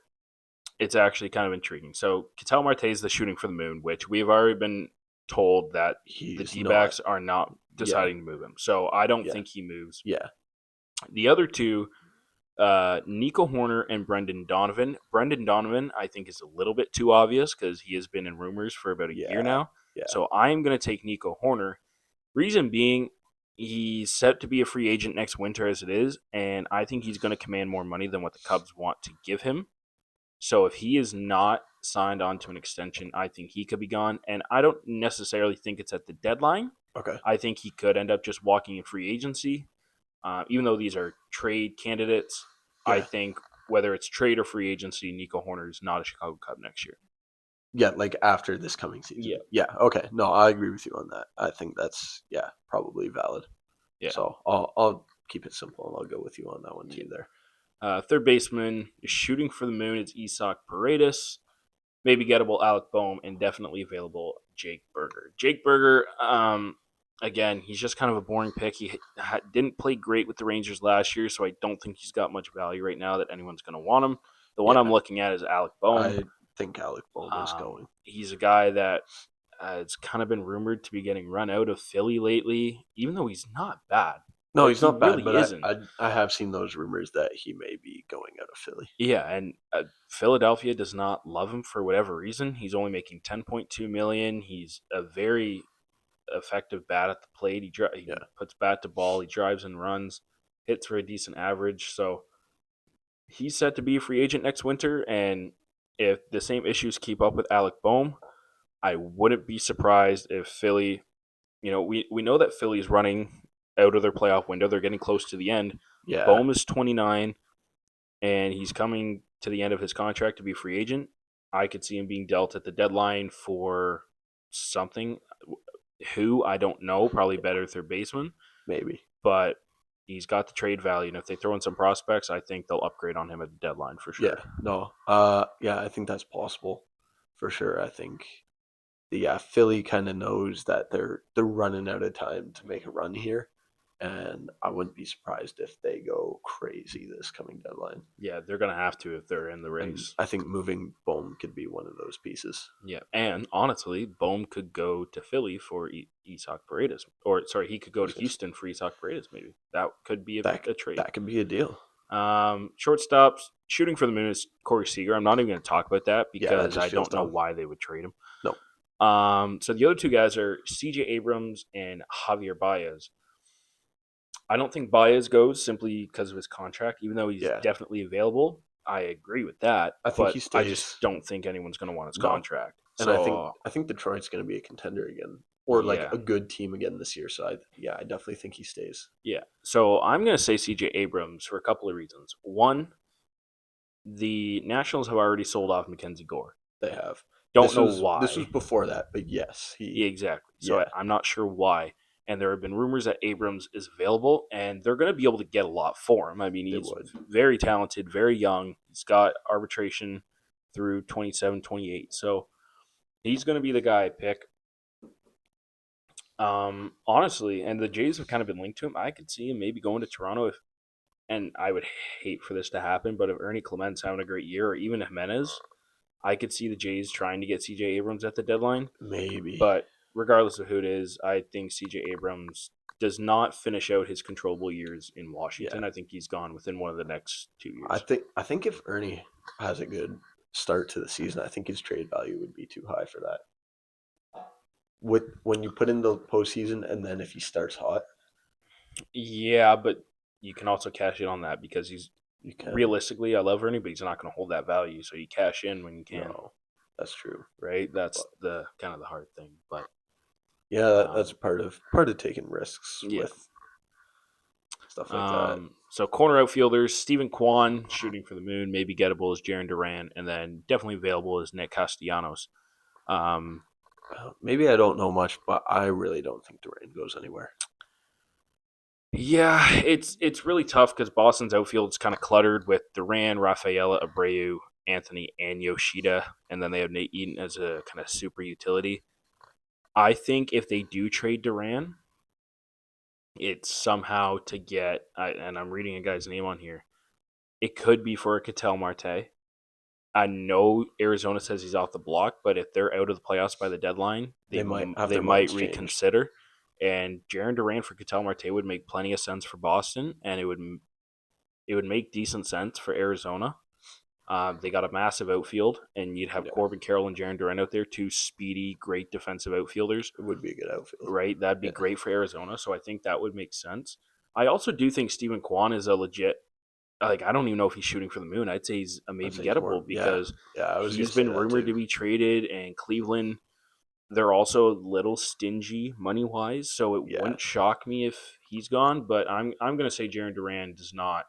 it's actually kind of intriguing. So Ketel Marte is the shooting for the moon, which we've already been told that the D-backs are not deciding to move him. So I don't think he moves. Yeah. The other two, Nico Horner and Brendan Donovan. Brendan Donovan, I think, is a little bit too obvious because he has been in rumors for about a year now. Yeah. So I'm going to take Nico Horner. Reason being, he's set to be a free agent next winter as it is, and I think he's going to command more money than what the Cubs want to give him. So if he is not signed on to an extension, I think he could be gone. And I don't necessarily think it's at the deadline. Okay. I think he could end up just walking in free agency. Even though these are trade candidates, I think whether it's trade or free agency, Nico Horner is not a Chicago Cub next year. Yeah, like after this coming season. Yeah. Yeah. Okay. No, I agree with you on that. I think that's probably valid. Yeah. So I'll keep it simple and I'll go with you on that one too. There. Third baseman is shooting for the moon. It's Isaac Paredes. Maybe gettable Alec Boehm, and definitely available Jake Berger. Jake Berger, again, he's just kind of a boring pick. He didn't play great with the Rangers last year, so I don't think he's got much value right now that anyone's going to want him. The one I'm looking at is Alec Boehm. I think Alec Boehm is going. He's a guy that it's kind of been rumored to be getting run out of Philly lately, even though he's not bad. No, he's not bad, really but isn't. I have seen those rumors that he may be going out of Philly. Yeah, and Philadelphia does not love him for whatever reason. He's only making $10.2 million. He's a very effective bat at the plate. He puts bat to ball. He drives and runs, hits for a decent average. So he's set to be a free agent next winter. And if the same issues keep up with Alec Boehm, I wouldn't be surprised if Philly, we know that Philly's running out of their playoff window. They're getting close to the end. Yeah. Boehm is 29, and he's coming to the end of his contract to be a free agent. I could see him being dealt at the deadline for something. Who, I don't know. Probably better third baseman. Maybe. But he's got the trade value, and if they throw in some prospects, I think they'll upgrade on him at the deadline for sure. Yeah. No. I think that's possible for sure. I think Philly kind of knows that they're running out of time to make a run here, and I wouldn't be surprised if they go crazy this coming deadline. Yeah, they're gonna have to if they're in the race. And I think moving Boehm could be one of those pieces. Yeah, and honestly, Boehm could go to Philly for Isaac Paredes, he could go to Houston for Isaac Paredes. Maybe that could be a trade. That could be a deal. Shortstops shooting for the moon is Corey Seager. I'm not even going to talk about that because I don't know why they would trade him. No. So the other two guys are CJ Abrams and Javier Baez. I don't think Baez goes simply because of his contract, even though he's Yeah, definitely available. I agree with that, I think he but I just stays. don't think anyone's going to want his No, contract. and So I think Detroit's going to be a contender again, or like yeah, a good team again this year. So I definitely think he stays. yeah. So I'm going to say C.J. Abrams for a couple of reasons. One, the Nationals have already sold off Mackenzie Gore. They have. Don't know This was why. before that, but yes, Yeah, exactly. So yeah, I'm not sure why. And there have been rumors that Abrams is available, and they're going to be able to get a lot for him. I mean, they he's would. very talented, very young. He's got arbitration through 27, 28. So he's going to be the guy I pick. Honestly, and the Jays have kind of been linked to him. I could see him maybe going to Toronto if, and I would hate for this to happen, but if Ernie Clement's having a great year, or even Jimenez, I could see the Jays trying to get CJ Abrams at the deadline. Maybe. But regardless of who it is, I think CJ Abrams does not finish out his controllable years in Yeah, Washington. I think he's gone within one of the next 2 years. I think if Ernie has a good start to the season, I think his trade value would be too high for that. With when you put in the postseason, and then if he starts hot, Yeah, but you can also cash in on that because he's you can. realistically, I love Ernie, but he's not going to hold that value. So you cash in when you can, No, that's true. right? That's But the kind of the hard thing. But yeah, that's um, part of taking risks yeah. with stuff like that. So corner outfielders, Stephen Kwan shooting for the moon, maybe gettable as Jaron Duran, and then definitely available as Nick Castellanos. Um, Maybe I don't know much, but I really don't think Durant goes anywhere. Yeah, it's really tough because Boston's outfield's kind of cluttered with Duran, Rafaela, Abreu, Anthony, and Yoshida, and then they have Nate Eaton as a kind of super utility. I think if they do trade Duran, it's somehow to get, and I'm reading a guy's name on here. It could be for a Ketel Marte. I know Arizona says he's off the block, but if they're out of the playoffs by the deadline, They might have they their might minds changed. reconsider. And Jaron Duran for Ketel Marte would make plenty of sense for Boston, and it would make decent sense for Arizona. They got a massive outfield, and you'd have Yeah, Corbin Carroll and Jaron Duran out there, two speedy, great defensive outfielders, it would be a good outfield. right? That'd be Yeah, great for Arizona. So I think that would make sense. I also do think Stephen Kwan is a legit. Like, I don't even know if he's shooting for the moon. I'd say he's a I'd maybe say he's more. gettable Yeah, because yeah. I was gonna he's say been that rumored too. to be traded, and Cleveland, they're also a little stingy money wise. So it Yeah. wouldn't shock me if he's gone. But I'm gonna say Jaron Duran does not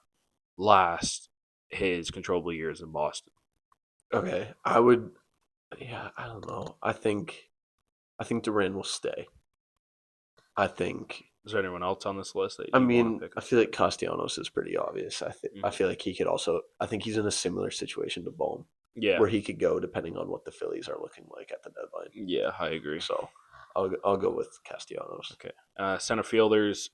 last his controllable years in Boston. Okay. I would. Yeah. I don't know. I think Durant will stay. I think. Is there anyone else on this list that I you want mean, to pick? I feel like Castellanos is pretty obvious. I Mm-hmm. feel like he could also. I think he's in a similar situation to Bohm, Yeah, where he could go depending on what the Phillies are looking like at the deadline. yeah, I agree. So I'll go with Castellanos. Okay, center fielders.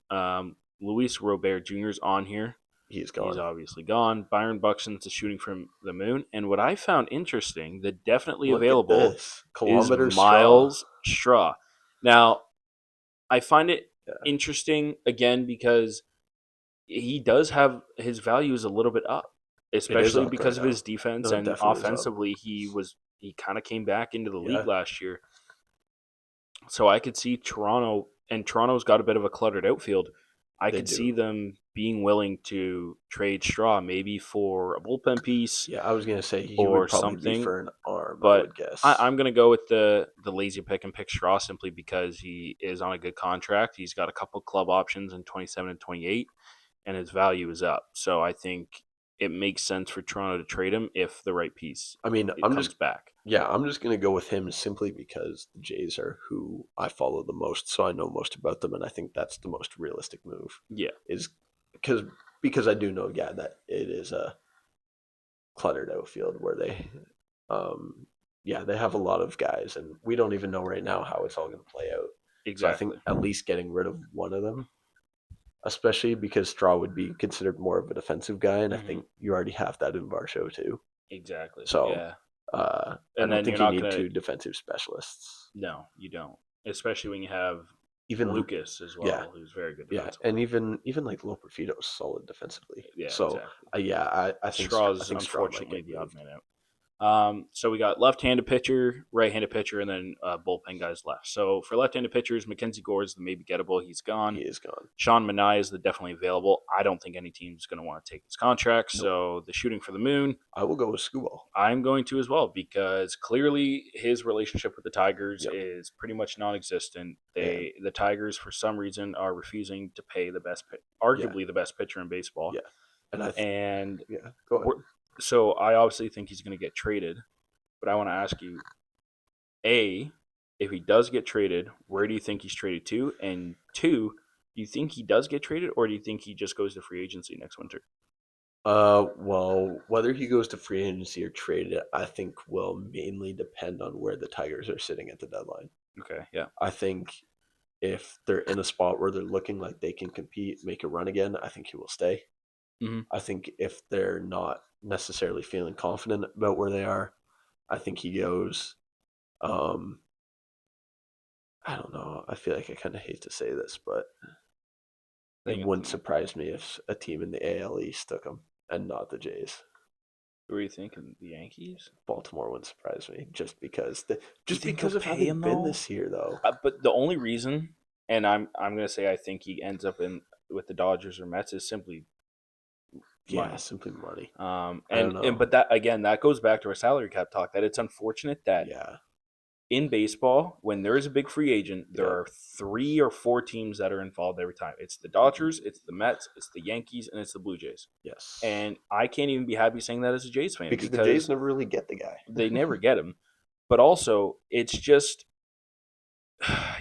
Luis Robert Jr. is on here. He's He's gone. obviously gone. Byron Buxton's shooting from the moon. And what I found interesting, that definitely Look at available, this is kilometer straw. Miles Straw. Now, I find it Yeah, interesting again because he does have his value is a little bit up, it is especially up right because of now. his defense No, it and definitely is up. offensively. He kind of came back into the league Yeah, last year, so I could see Toronto, and Toronto's got a bit of a cluttered outfield. I they could do. see them being willing to trade Straw maybe for a bullpen piece Yeah, I was gonna say he or would probably be something. for an arm. I But would guess. I'm going to go with the lazy pick and pick Straw simply because he is on a good contract. He's got a couple club options in 27 and 28, and his value is up. So I think it makes sense for Toronto to trade him if the right piece I mean, it comes back. I'm just gonna go with him simply because the Jays are who I follow the most, so I know most about them, and I think that's the most realistic move. Yeah, Is because I do know, yeah, that it is a cluttered outfield where um, they have a lot of guys, and we don't even know right now how it's all gonna play out. So I think exactly. at least getting rid of one of them, especially because Straw would be considered more of a defensive guy, and I Hmm. think you already have that in Varsho too. Exactly. So Yeah. I And don't then you're think you not need going to, two defensive specialists. no, you don't. Especially when you have Even Lucas as yeah, well, who's very good yeah, defensively. and even like Loperfido is solid defensively. Yeah, So exactly. I Straw's think Straw might unfortunately get the odd moved. man out. So we got left-handed pitcher, right-handed pitcher, and then bullpen guys left. So for left-handed pitchers, Mackenzie Gore is the maybe gettable. He's gone. He is gone. Sean Manaea is the definitely available. I don't think any team's going to want to take his contract. Nope. So the shooting for the moon, I will go with Skubal. I'm going to as well because clearly his relationship with the Tigers Yep. is pretty much non-existent. The Tigers, for some reason, are refusing to pay the best, arguably the best pitcher in baseball. Yeah. And go ahead. So I obviously think he's going to get traded, but I want to ask you, A, if he does get traded, where do you think he's traded to? And two, do you think he does get traded, or do you think he just goes to free agency next winter? Well, whether he goes to free agency or traded, I think will mainly depend on where the Tigers are sitting at the deadline. Okay, yeah. I think if they're in a spot where they're looking like they can compete, make a run again, I think he will stay. Mhm. I think if they're not necessarily feeling confident about where they are, I think he goes. I don't know. I feel like I kind of hate to say this, but it wouldn't surprise me if a team in the AL East took him and not the Jays. Who are you thinking? The Yankees? Baltimore wouldn't surprise me just because think because they'll of how pay they've him, been though? this year, though. But the only reason, and I'm going to say I think he ends up in with the Dodgers or Mets, is simply money. Simply money. But that again, that goes back to our salary cap talk. That it's unfortunate that in baseball, when there is a big free agent, there are 3 or 4 teams that are involved every time. It's the Dodgers, it's the Mets, it's the Yankees, and it's the Blue Jays. Yes. And I can't even be happy saying that as a Jays fan because the Jays never really get the guy. They never get him. But also, it's just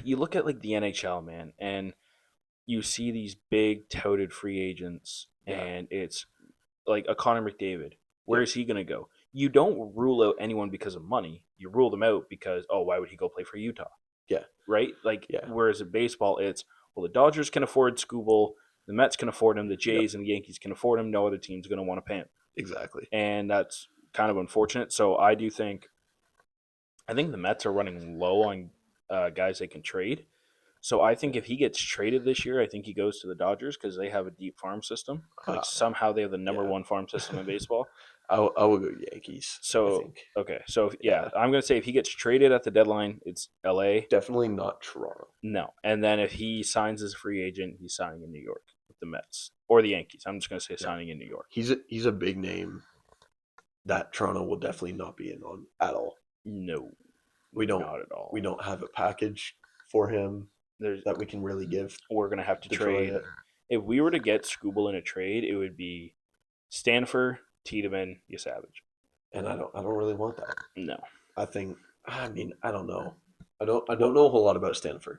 you look at like the NHL, man, and you see these big touted free agents, and it's like a Connor McDavid. Where is he going to go? You don't rule out anyone because of money. You rule them out because, why would he go play for Utah? Yeah. Right? Whereas in baseball, it's, well, the Dodgers can afford Skubal, the Mets can afford him, the Jays and the Yankees can afford him. No other team's going to want to pay him. Exactly. And that's kind of unfortunate. So I think the Mets are running low on guys they can trade. So I think if he gets traded this year, I think he goes to the Dodgers because they have a deep farm system. Somehow they have the number one farm system in baseball. I will go Yankees. So I think. Okay, so I'm gonna say if he gets traded at the deadline, it's LA. Definitely not Toronto. No, and then if he signs as a free agent, he's signing in New York with the Mets or the Yankees. I'm just gonna say signing in New York. He's a big name that Toronto will definitely not be in on at all. No, we don't. Not at all. We don't have a package for him that we can really give. We're gonna have to trade. If we were to get Skubal in a trade, it would be Stanford, Tiedemann, Savage. And I don't really want that. No. I don't know. I don't know a whole lot about Stanford.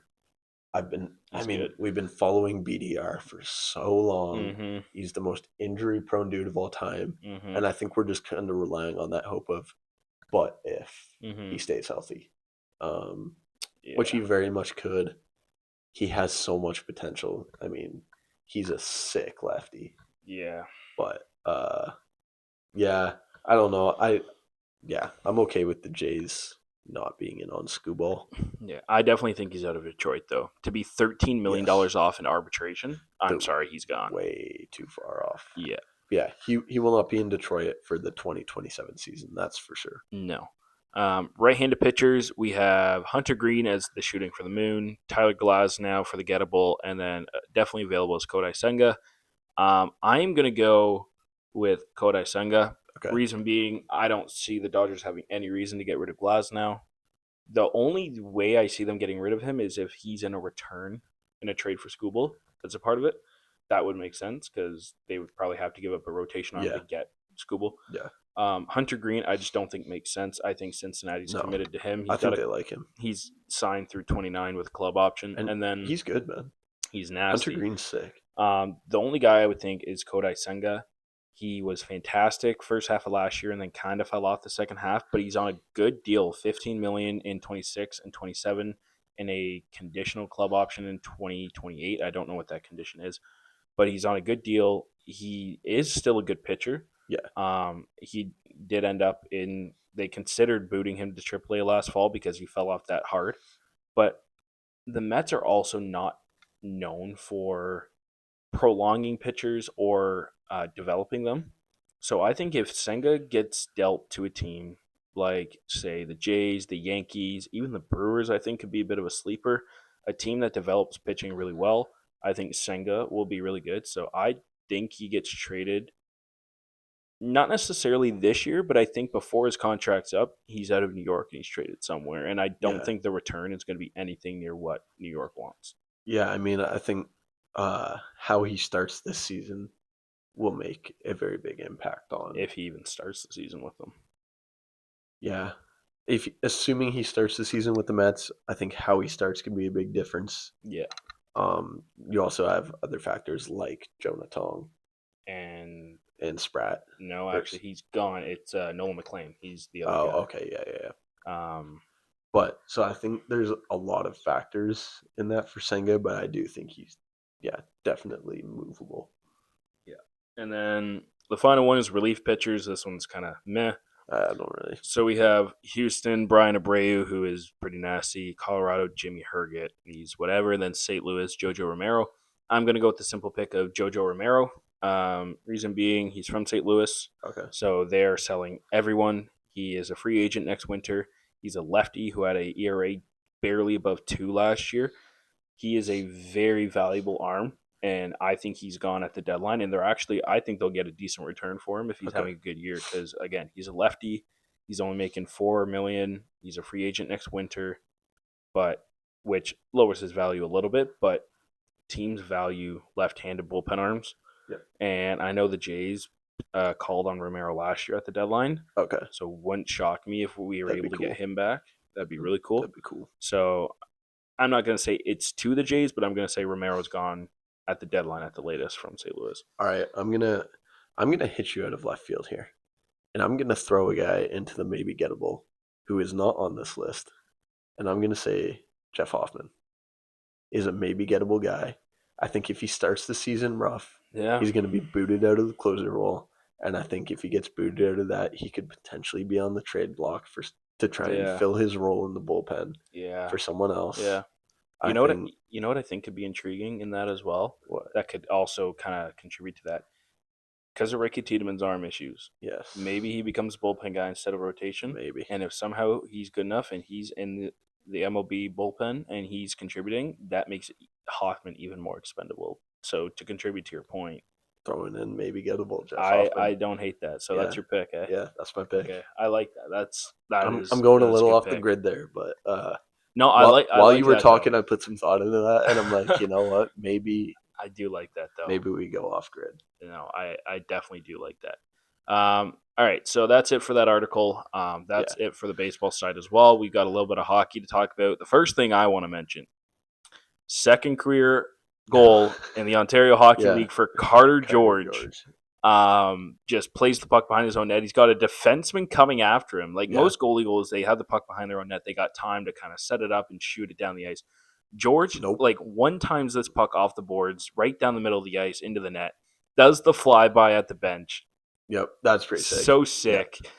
We've been following BDR for so long. Mm-hmm. He's the most injury-prone dude of all time, and I think we're just kind of relying on that hope of, but if he stays healthy, which he very much could. He has so much potential. I mean, he's a sick lefty. Yeah. But I don't know. I'm okay with the Jays not being in on Skubal. Yeah, I definitely think he's out of Detroit, though. To be $13 million off in arbitration, I'm sorry, he's gone. Way too far off. Yeah. Yeah, he will not be in Detroit for the 2027 season, that's for sure. No. Right-handed pitchers, we have Hunter Green as the shooting for the moon, Tyler Glasnow for the gettable, and then definitely available is Kodai Senga. I am going to go with Kodai Senga. Okay. Reason being, I don't see the Dodgers having any reason to get rid of Glasnow. The only way I see them getting rid of him is if he's in a return in a trade for Skubal. That's a part of it. That would make sense because they would probably have to give up a rotation arm to get Skubal. Yeah. Hunter Green, I just don't think makes sense. I think Cincinnati's committed to him. I think they like him. He's signed through 29 with a club option, and then he's good, man. He's nasty. Hunter Green's sick. The only guy I would think is Kodai Senga. He was fantastic first half of last year, and then kind of fell off the second half. But he's on a good deal, $15 million in 26 and 27, and a conditional club option in 2028. I don't know what that condition is, but he's on a good deal. He is still a good pitcher. Yeah. He did end up in. They considered booting him to AAA last fall because he fell off that hard. But the Mets are also not known for prolonging pitchers or developing them. So I think if Senga gets dealt to a team like, say, the Jays, the Yankees, even the Brewers, I think could be a bit of a sleeper. A team that develops pitching really well. I think Senga will be really good. So I think he gets traded. Not necessarily this year, but I think before his contract's up, he's out of New York and he's traded somewhere. And I don't Yeah. think the return is going to be anything near what New York wants Yeah, I mean, I think how he starts this season will make a very big impact on. if he even starts the season with them. Yeah, if assuming he starts the season with the Mets, I think how he starts can be a big difference. Yeah. You also have other factors like Jonah Tong And and Spratt. no, actually, Versus, he's gone. It's Nolan McLean. He's the other oh, guy. okay, yeah, yeah, yeah. Um, But so I think there's a lot of factors in that for Senga, but I do think he's, yeah, definitely movable. yeah. And then the final one is relief pitchers. This one's kind of meh. I don't really. So we have Houston, Brian Abreu, who is pretty nasty. Colorado, Jimmy Herget. He's whatever. And then St. Louis, Jojo Romero. I'm going to go with the simple pick of Jojo Romero. Reason being, he's from St. Louis. Okay. So they're selling everyone. He is a free agent next winter. He's a lefty who had a ERA barely above 2 last year. He is a very valuable arm, and I think he's gone at the deadline. And I think they'll get a decent return for him if he's Okay. having a good year. Because again, he's a lefty. He's only making $4 million. He's a free agent next winter, but which lowers his value a little bit. But teams value left-handed bullpen arms, Yep. and I know the Jays called on Romero last year at the deadline. Okay. So it wouldn't shock me if we were That'd be able to cool. get him back. That'd be really cool. That'd be cool. So I'm not going to say it's to the Jays, but I'm going to say Romero's gone at the deadline at the latest from St. Louis. All right, I'm gonna hit you out of left field here, and I'm gonna throw a guy into the maybe gettable who is not on this list, and I'm gonna say Jeff Hoffman is a maybe gettable guy. I think if he starts the season rough, Yeah. he's gonna be booted out of the closer role, and I think if he gets booted out of that, he could potentially be on the trade block to try and Yeah. fill his role in the bullpen Yeah. for someone else. Yeah. I think You know what I think could be intriguing in that as well? what? That could also kind of contribute to that. Because of Ricky Tiedemann's arm issues, Yes, maybe he becomes bullpen guy instead of rotation. maybe. And if somehow he's good enough and he's in the MLB bullpen and he's contributing, that makes Hoffman even more expendable. So to contribute to your point, Throwing in maybe gettable Jeff I Hoffman. don't hate that. So Yeah. that's your pick, eh? Yeah, that's my pick. Okay, I like that. I'm going a that's little good off the pick. grid there, but No, while I like you were that, talking, though. I put some thought into that, and I'm like, you know what? Maybe I do like that though. maybe we go off grid. I definitely do like that. All right, so that's it for that article. That's it for the baseball side as well. We've got a little bit of hockey to talk about. The first thing I want to mention: second career goal in the Ontario Hockey Yeah. League for Carter George. Just plays the puck behind his own net. He's got a defenseman coming after him. Like Yeah. most goalie goals, they have the puck behind their own net. They got time to kind of set it up and shoot it down the ice. George, Nope. like one times this puck off the boards, right down the middle of the ice into the net. Does the flyby at the bench. Yep, that's pretty sick. So sick. Yeah.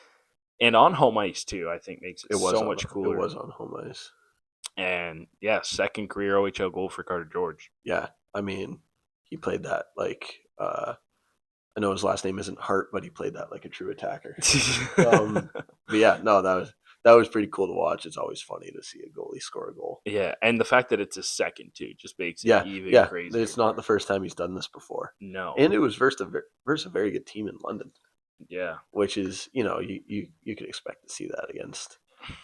And on home ice too, I think makes it so much cooler. It was on home ice. And yeah, second career OHL goal for Carter George. Yeah, I mean, he played that like I know his last name isn't Hart, but he played that like a true attacker. But yeah, no, that was pretty cool to watch. It's always funny to see a goalie score a goal. Yeah, and the fact that it's a second too just makes it even crazier. It's not the first time he's done this before. No, and it was versus a very good team in London. Yeah, which is you could expect to see that against.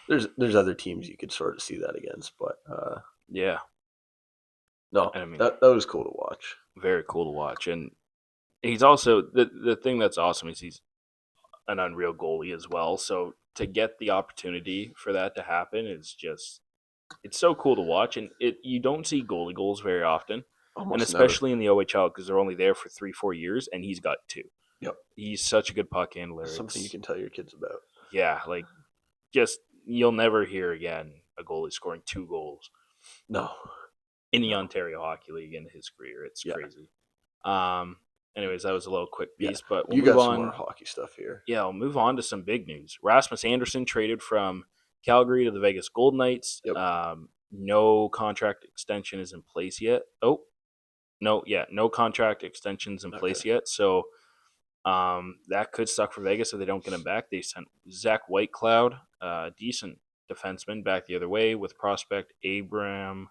There's other teams you could sort of see that against, but yeah, no, I mean, that was cool to watch. Very cool to watch, and he's also the thing that's awesome is he's an unreal goalie as well. So to get the opportunity for that to happen is just it's so cool to watch, and you don't see goalie goals very often, Almost and especially in the OHL because they're only there for 3-4 years, and he's got 2. Yep, he's such a good puck handler. Something you can tell your kids about. Yeah, like just you'll never hear again a goalie scoring 2 goals. No, in the Ontario Hockey League in his career, it's crazy. Anyways, that was a little quick piece, but we'll you move got on. Some more hockey stuff here. Yeah, we'll move on to some big news. Rasmus Anderson traded from Calgary to the Vegas Golden Knights. Yep. No contract extension is in place yet. No contract extensions in place yet. So That could suck for Vegas if they don't get him back. They sent Zach Whitecloud, decent defenseman, back the other way with prospect Abram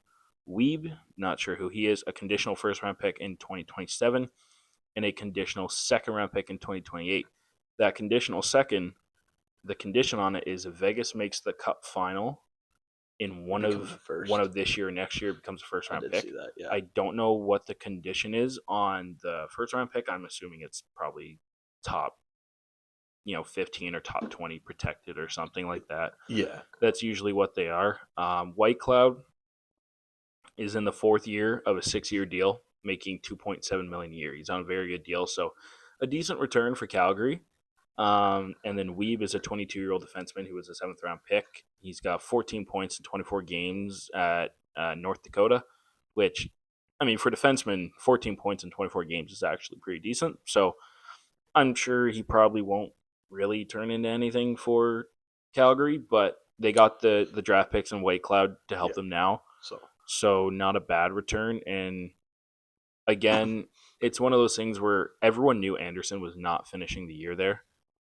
Weeb. Not sure who he is. A conditional first round pick in 2027 and a conditional second round pick in 2028. That conditional second, the condition on it is if Vegas makes the Cup final in one Becomes a of first. one of this year or next year, it becomes a first I round did pick. see that. Yeah. I don't know what the condition is on the first round pick. I'm assuming it's probably top 15 or top 20 protected or something like that. Yeah. That's usually what they are. White Cloud is in the fourth year of a 6-year deal, making $2.7 million a year. He's on a very good deal, so a decent return for Calgary. And then Weeb is a 22-year-old defenseman who was a 7th-round pick. He's got 14 points in 24 games at North Dakota, which, I mean, for defensemen, 14 points in 24 games is actually pretty decent. So I'm sure he probably won't really turn into anything for Calgary, but they got the draft picks and White Cloud to help them now. So not a bad return. And again, it's one of those things where everyone knew Anderson was not finishing the year there.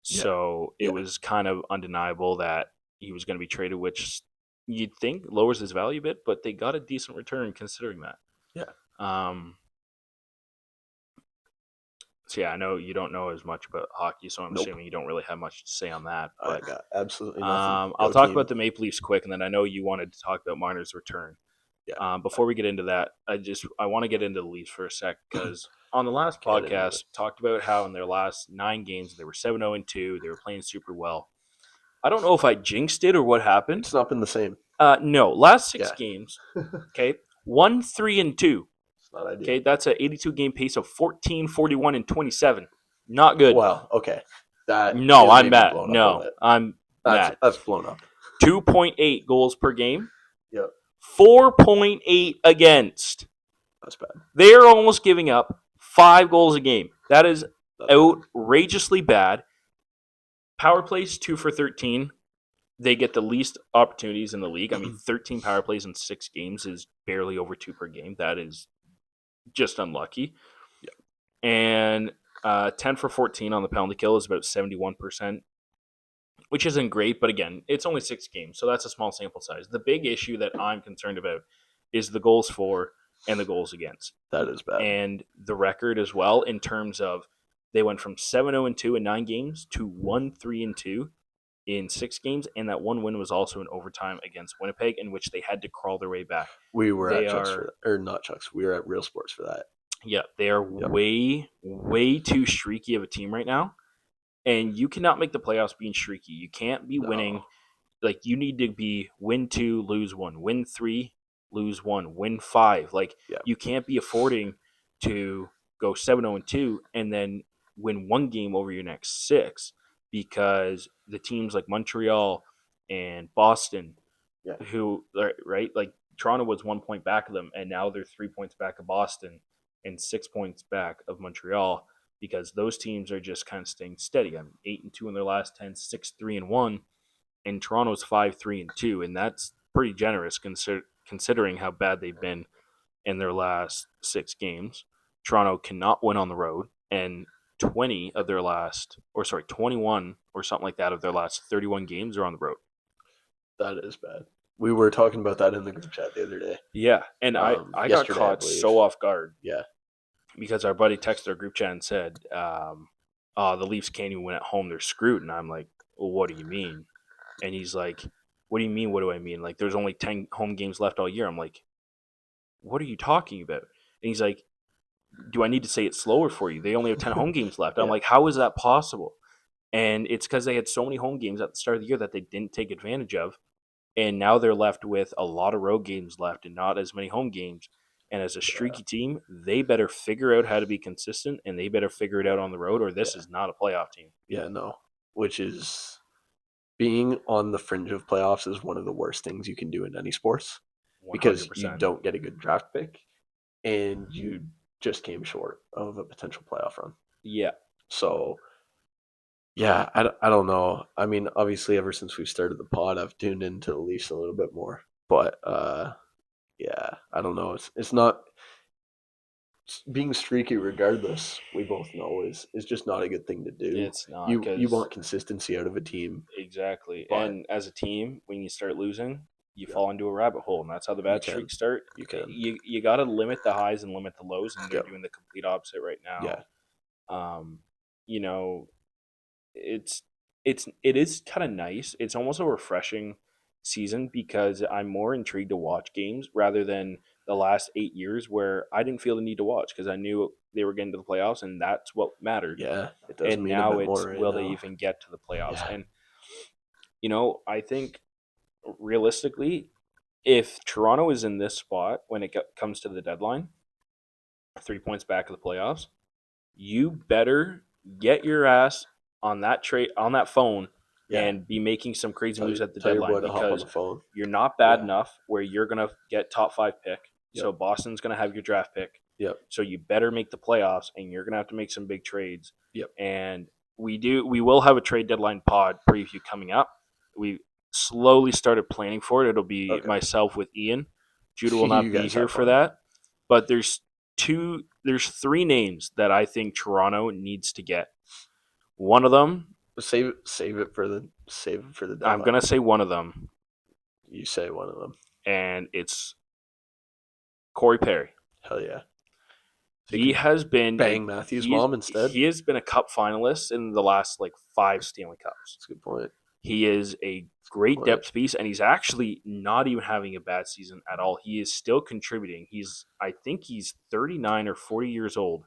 So it was kind of undeniable that he was going to be traded, which you'd think lowers his value a bit, but they got a decent return considering that. Yeah. So yeah, I know you don't know as much about hockey, so I'm assuming you don't really have much to say on that. But I got absolutely nothing. I'll talk about the Maple Leafs quick, and then I know you wanted to talk about Marner's return. Yeah. Before we get into that, I want to get into the Leafs for a sec because on the last podcast talked about how in their last 9 games they were 7-0-2. They were playing super well. I don't know if I jinxed it or what happened. It's not been the same. No, last 6 games. Okay, 1-3-2. Not ideal. Okay, that's an 82 game pace of 14, 41, and 27. Not good. Well, okay. I'm mad. No, I'm mad. That's blown up. 2.8 goals per game. Yep. 4.8 against. That's bad. They are almost giving up 5 goals a game. That is outrageously bad. Power plays 2 for 13. They get the least opportunities in the league. I mean, 13 power plays in 6 games is barely over 2 per game. That is just unlucky. Yep. And 10 for 14 on the penalty kill is about 71%, which isn't great. But again, it's only 6 games, so that's a small sample size. The big issue that I'm concerned about is the goals for and the goals against. That is bad. And the record as well in terms of they went from 7-0-2 in 9 games to 1-3-2 in 6 games, and that one win was also in overtime against Winnipeg, in which they had to crawl their way back. We were at Chuck's for that, or not Chuck's. We were at Real Sports for that. Yeah, they are way too streaky of a team right now, and you cannot make the playoffs being streaky. You can't be winning. Like, you need to be win 2, lose 1, win 3, lose 1, win 5. Like, you can't be affording to go 7-0-2 and then win 1 game over your next 6, because the teams like Montreal and Boston, who, right, like Toronto was 1 point back of them, and now they're 3 points back of Boston and 6 points back of Montreal, because those teams are just kind of staying steady. I mean, 8-2 in their last 10, 6-3-1, and Toronto's 5-3-2, and that's pretty generous considering how bad they've been in their last 6 games. Toronto cannot win on the road, and 21 or something like that of their last 31 games are on the road. That is bad. We were talking about that in the group chat the other day. Yeah, and I got caught so off guard. Yeah. Because our buddy texted our group chat and said, the Leafs can't even win at home. They're screwed. And I'm like, well, what do you mean? And he's like, what do you mean? What do I mean? Like, there's only 10 home games left all year. I'm like, what are you talking about? And he's like, do I need to say it slower for you? They only have 10 home games left. I'm like, how is that possible? And it's because they had so many home games at the start of the year that they didn't take advantage of. And now they're left with a lot of road games left and not as many home games. And as a streaky team, they better figure out how to be consistent, and they better figure it out on the road, or this is not a playoff team. Yeah, no. Which is, being on the fringe of playoffs is one of the worst things you can do in any sports. 100%. Because you don't get a good draft pick, and you just came short of a potential playoff run. Yeah. So, yeah, I don't know. I mean, obviously, ever since we started the pod, I've tuned into the Leafs a little bit more. But, yeah, I don't know. It's not being streaky regardless, we both know is just not a good thing to do. It's not You because want consistency out of a team, exactly. but And as a team, when you start losing, you yeah, fall into a rabbit hole, and that's how the you bad can. streaks start. You can. You got to limit the highs and limit the lows, and they're Yep. doing the complete opposite right Yeah. now. You know, it is kind of nice. It's almost a refreshing season because I'm more intrigued to watch games rather than the last 8 years where I didn't feel the need to watch because I knew they were getting to the playoffs and that's what mattered. Yeah. It does And mean a now bit it's more right will they now. even get to the playoffs? Yeah. And I think realistically, if Toronto is in this spot when it comes to the deadline, 3 points back of the playoffs, you better get your ass on that trade on that phone Yeah. and be making some crazy moves at the Tell your deadline boy to hop on because the phone. you're not bad Yeah. enough where you're gonna get top 5 pick. Yep. So Boston's gonna have your draft pick. Yep. So you better make the playoffs and you're gonna have to make some big trades. Yep. And we will have a trade deadline pod preview coming up. We slowly started planning for it. It'll be Okay. myself with Ian. Judah will not You be guys here have for fun. that. But there's 3 names that I think Toronto needs to get. One of them, Save it for the deadline. I'm gonna say one of them, You say one of them. and it's Corey Perry. Hell yeah. He has been bang Matthews' mom instead. He has been a cup finalist in the last 5 Stanley Cups. That's a good point. He is a great depth piece, and he's actually not even having a bad season at all. He is still contributing. I think he's 39 or 40 years old.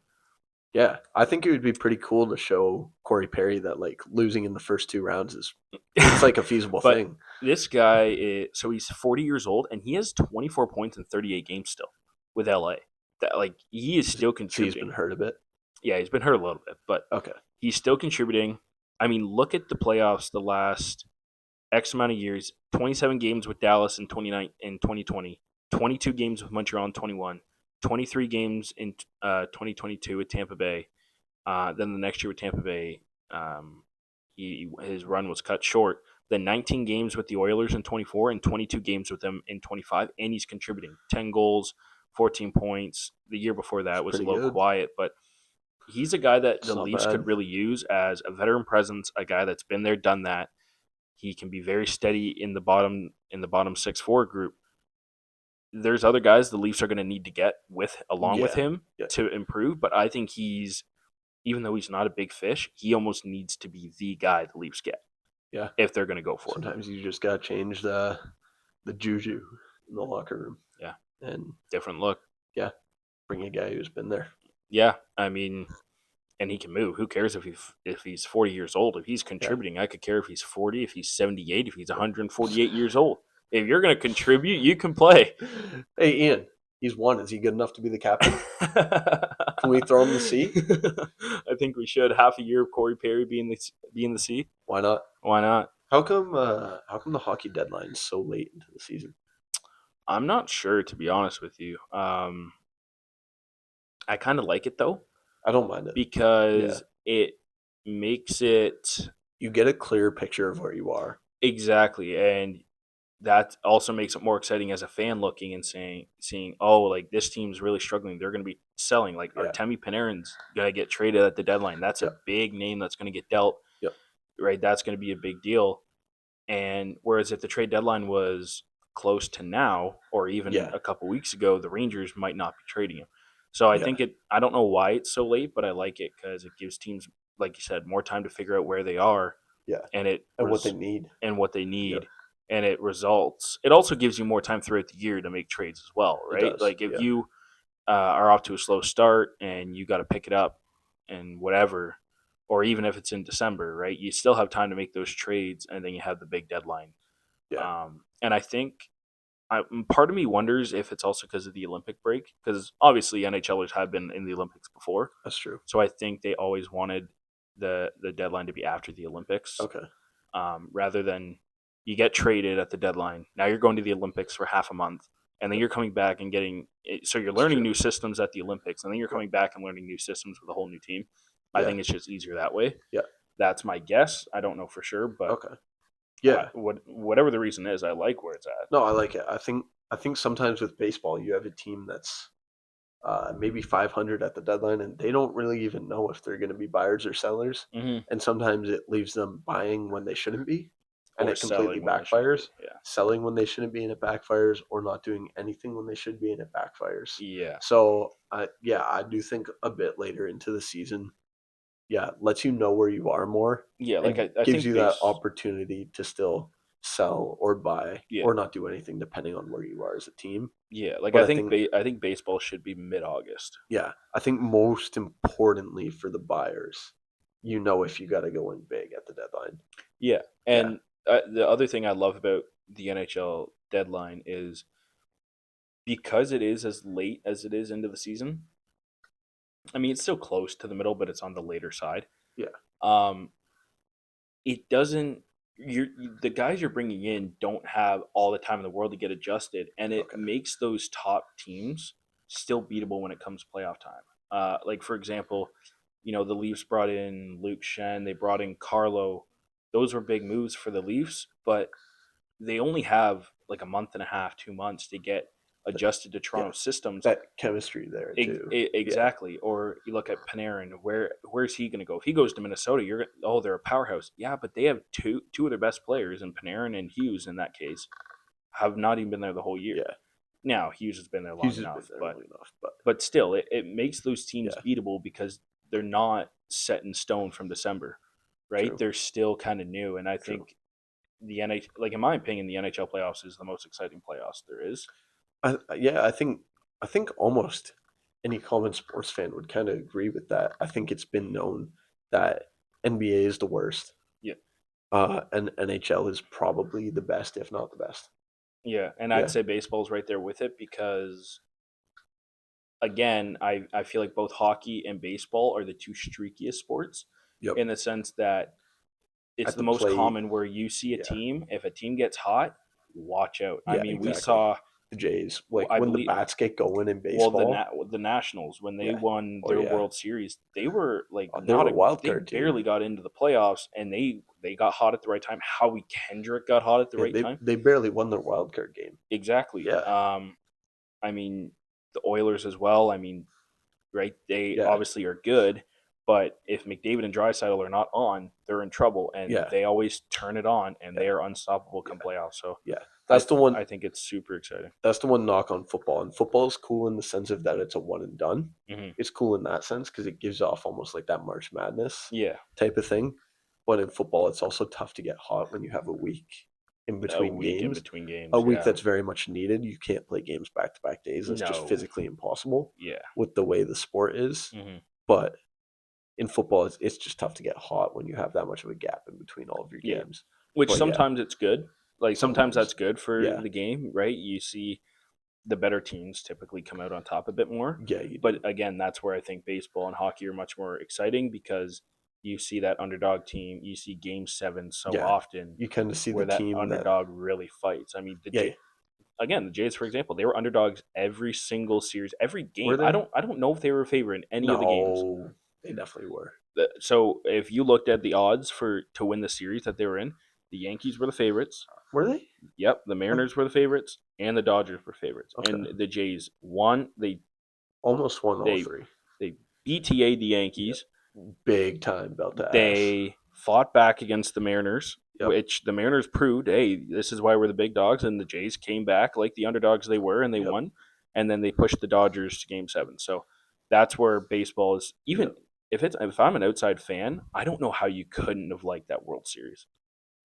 Yeah, I think it would be pretty cool to show Corey Perry that losing in the first 2 rounds is it's a feasible But thing. this guy so he's 40 years old, and he has 24 points in 38 games still with LA. That he is still contributing. He's been hurt a bit. Yeah, he's been hurt a little bit, but okay, he's still contributing. I mean, look at the playoffs the last X amount of years. 27 games with Dallas in 2020, 22 games with Montreal in 21, 23 games in 2022 with Tampa Bay. Then the next year with Tampa Bay, his run was cut short. Then 19 games with the Oilers in 24 and 22 games with them in 25, and he's contributing 10 goals, 14 points. The year before that was a little quiet, but he's a guy that the Leafs could really use as a veteran presence, a guy that's been there, done that. He can be very steady in the bottom 6-4 group. There's other guys the Leafs are going to need to get along with him to improve, but I think even though he's not a big fish, he almost needs to be the guy the Leafs get. Yeah. If they're going to go for it. Sometimes you just got to change the juju in the locker room. Yeah. And different look. Yeah. Bring a guy who's been there. Yeah. I mean, and he can move. Who cares if he's 40 years old? If he's contributing, I could care if he's 40, if he's 78, if he's 148 years old. If you're going to contribute, you can play. Hey, Ian, he's won. Is he good enough to be the captain? Can we throw him the C? I think we should. Half a year of Corey Perry being the C. Why not? Why not? How come the hockey deadline is so late into the season? I'm not sure, to be honest with you. I kind of like it though. I don't mind it because it makes it. You get a clear picture of where you are. Exactly, and that also makes it more exciting as a fan looking and seeing, oh, this team's really struggling. They're going to be selling. Artemi Panarin's going to get traded at the deadline. That's a big name that's going to get dealt. Right, that's going to be a big deal. And whereas if the trade deadline was close to now, or even a couple weeks ago, the Rangers might not be trading him. So I think I don't know why it's so late, but I like it because it gives teams, like you said, more time to figure out where they are. Yeah. And what they need. And what they need. Yep. And it results. It also gives you more time throughout the year to make trades as well, right? If you are off to a slow start and you got to pick it up and whatever, or even if it's in December, right? You still have time to make those trades, and then you have the big deadline. Yeah. And I think part of me wonders if it's also because of the Olympic break, because obviously NHLers have been in the Olympics before. That's true. So I think they always wanted the deadline to be after the Olympics. Okay. Rather than you get traded at the deadline. Now you're going to the Olympics for half a month, and then you're coming back and so you're learning new systems at the Olympics, and then you're coming back and learning new systems with a whole new team. I think it's just easier that way. Yeah. That's my guess. I don't know for sure, but okay. Yeah. Whatever the reason is, I like where it's at. No, I like it. I think sometimes with baseball, you have a team that's maybe 500 at the deadline, and they don't really even know if they're going to be buyers or sellers. Hmm. And sometimes it leaves them buying when they shouldn't be, and Or it completely selling when they shouldn't be. backfires. Yeah. Selling when they shouldn't be, and it backfires, or not doing anything when they should be, and it backfires. Yeah. So, yeah, I do think a bit later into the season, yeah, lets you know where you are more Yeah. Like and I gives think you that base. opportunity to still sell or buy Yeah. or not do anything depending on where you are as a team. Yeah. Like But I think, I think baseball should be mid August. yeah, I think most importantly for the buyers, you know if you got to go in big at the deadline. Yeah. Yeah, And the other thing I love about the NHL deadline is because it is as late as it is into the season. I mean, it's still close to the middle, but it's on the later side. yeah, Um, it doesn't. The guys you're bringing in don't have all the time in the world to get adjusted, and it okay. makes those top teams still beatable when it comes to playoff time. Like for example, the Leafs brought in Luke Shen, they brought in Carlo. Those were big moves for the Leafs, but they only have like a month and a half, 2 months to get adjusted to Yeah, Toronto systems. that chemistry there too. Yeah, Exactly. Or you look at Panarin. Where's he going to go? If he goes to Minnesota, they're a powerhouse. Yeah, but they have two of their best players, and Panarin and Hughes in that case have not even been there the whole year. yeah. Now Hughes has been there long Hughes has been enough, there but long enough, but still, it makes those teams yeah, beatable because they're not set in stone from December, right? true, They're still kind of new, and I true. think the NHL, like in my opinion, the NHL playoffs is the most exciting playoffs there is. Yeah, I think almost any common sports fan would kind of agree with that. I think it's been known that NBA is the worst, Yeah. and NHL is probably the best, if not the best. Yeah, and I'd Yeah. say baseball's right there with it because again, I feel like both hockey and baseball are the two streakiest sports Yep. in the sense that it's At the the most plate. common where you see a Yeah. team, if a team gets hot, watch out. I Yeah. mean, we Exactly. saw, The Jays, like I when the believe, bats get going in well, baseball. the Nationals when they Yeah. won Oh their yeah. World Series, they were like They were not a a wild they card team. barely got into the playoffs, and they got hot at the right time. Howie Kendrick got hot at the Yeah. right They time. they barely won their wild card game. Exactly. Yeah. I mean, the Oilers as well. I mean, right? They Yeah. obviously are good, but if McDavid and Drysaitel are not on, they're in trouble, and Yeah. they always turn it on, and Yeah. they are unstoppable come Yeah. playoffs. So Yeah. That's the one. I think it's super exciting. That's the one knock on football. And football is cool in the sense of that it's a one and done. Hmm. It's cool in that sense because it gives off almost like that March Madness Yeah, type of thing. But in football, it's also tough to get hot when you have a week in a between week in games. between A games. week Yeah, that's very much needed. You can't play games back to back days. That's just no, physically impossible yeah, with the way the sport is. hmm But in football, it's just tough to get hot when you have that much of a gap in between all of your yeah. games. Which But yeah, sometimes it's good. Like sometimes sometimes, that's good for yeah, the game, right? You see the better teams typically come out on top a bit more. yeah, you But do. again, that's where I think baseball and hockey are much more exciting because you see that underdog team, you see game seven so Yeah, often you kind of see the where that team that, underdog really fights. I mean, yeah, again, the Jays, for example, they were underdogs every single series, every were game. they? I don't know if they were a favorite in any of the games. No, they definitely were. So if you looked at the odds for to win the series that they were in, the Yankees were the favorites. Were they? Yep, the Huh, Mariners were the favorites, and the Dodgers were favorites. okay. And the Jays won. Almost won all They three. they BTA'd the Yep. Yankees. Big time belt to ass. They fought back against the Mariners, Yep. which the Mariners proved, hey, this is why we're the big dogs. And the Jays came back like the underdogs they were, and they Yep. won. And then they pushed the Dodgers to Game 7. So that's where baseball is. Even Yep. if I'm an outside fan, I don't know how you couldn't have liked that World Series.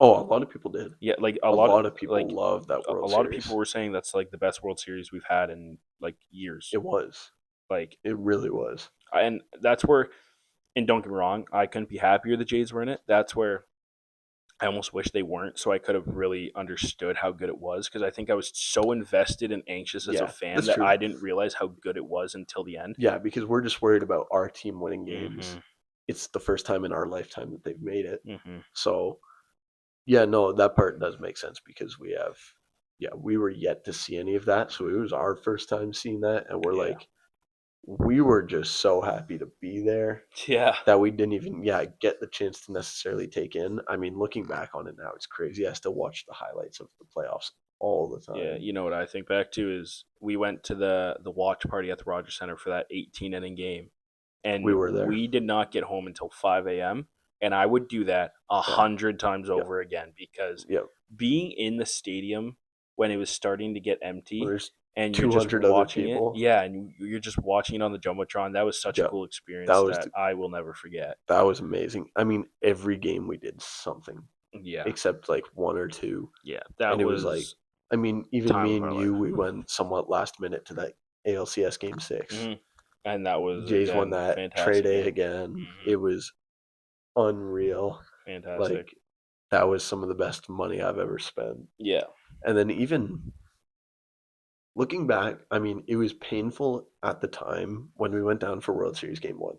Oh, a lot of people did. Yeah, like A lot of people love that a World lot of people Series. were saying that's like the best World Series we've had in like years. It was. Like, It really was. and that's where, and don't get me wrong, I couldn't be happier the Jays were in it. That's where I almost wish they weren't, so I could have really understood how good it was because I think I was so invested and anxious as a Yeah, fan that's that true. I didn't realize how good it was until the end. Yeah, because we're just worried about our team winning games. Hmm. It's the first time in our lifetime that they've made it. Hmm. So, yeah, no, that part does make sense because yeah, we were yet to see any of that. So it was our first time seeing that. And we're Yeah. like, we were just so happy to be there Yeah. that we didn't even, yeah, get the chance to necessarily take in. I mean, looking back on it now, it's crazy. I still watch the highlights of the playoffs all the Yeah, time. you know what I think back to is we went to the watch party at the Rogers Center for that 18 inning game, We and were there. we did not get home until 5 a.m. And I would do that Yeah. 100 times Yep. over again because Yep. being in the stadium when it was starting to get empty There's and you're just 200 other watching it, people. yeah, and you're just watching it on the jumbotron. That was such a Yep. cool That experience was that I will never forget. that was amazing. I mean, every game we did something Yeah, except like one or two, yeah, that and it was like, was I mean, even time me of and our you, life. we went somewhat last minute to that ALCS game 6. Hmm. And that was Jays won again that trade fantastic day game. again. Hmm. It was unreal. Fantastic. Like, that was some of the best money I've ever spent. Yeah. And then even looking back, I mean, it was painful at the time when we went down for World Series Game 1.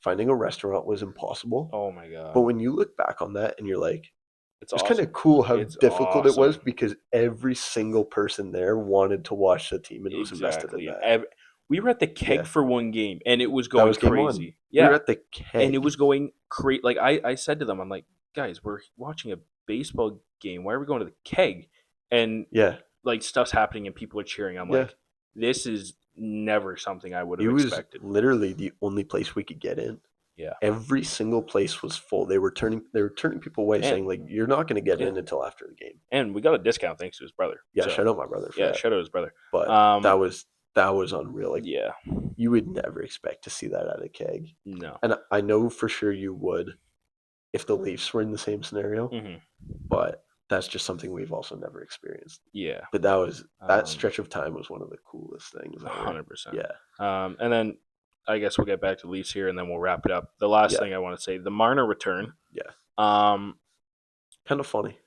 Finding a restaurant was impossible. Oh my But god. when you look back on that and you're like, It's it's kind awesome. of cool how It's difficult it was awesome. because every single person there wanted to watch the team and was invested in Exactly. And that. we were at the Yeah, keg for one game and it was that going was game 1. crazy. We were Yeah. at the And it keg. was going crazy. Like I said to them, I'm like, guys, we're watching a baseball game. Why are we going to the keg? And Yeah, like stuff's happening and people are cheering. I'm yeah. like, this is never something I would It have was expected. literally the only place we could get in. Yeah. Every single place was full. They were turning people away, And saying like, "You're not going to get yeah. in until after the game." And we got a discount thanks to his brother. Yeah, So shout out my brother for yeah, that. shout out his brother. But that was unreal. Like, Yeah. you would never expect to see that at a keg, No. and I know for sure you would if the Leafs were in the same scenario. Hmm. But that's just something we've also never experienced. Yeah. But that Um, stretch of time was one of the coolest things ever. 100%. Yeah, And then I guess we'll get back to Leafs here, and then we'll wrap it up. The last yeah, thing I want to say, the Marner return. yeah. Um, Kind of funny.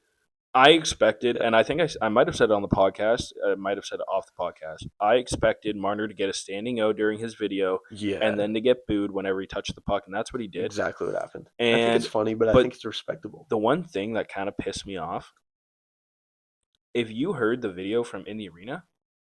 I expected, Yeah. and I think I might have said it on the podcast. I might have said it off the podcast. I expected Marner to get a standing O during his video, Yeah, and then to get booed whenever he touched the puck, and that's what he did. exactly what happened. I think it's And funny, but I but think it's respectable. the one thing that kind of pissed me off, if you heard the video from in the arena,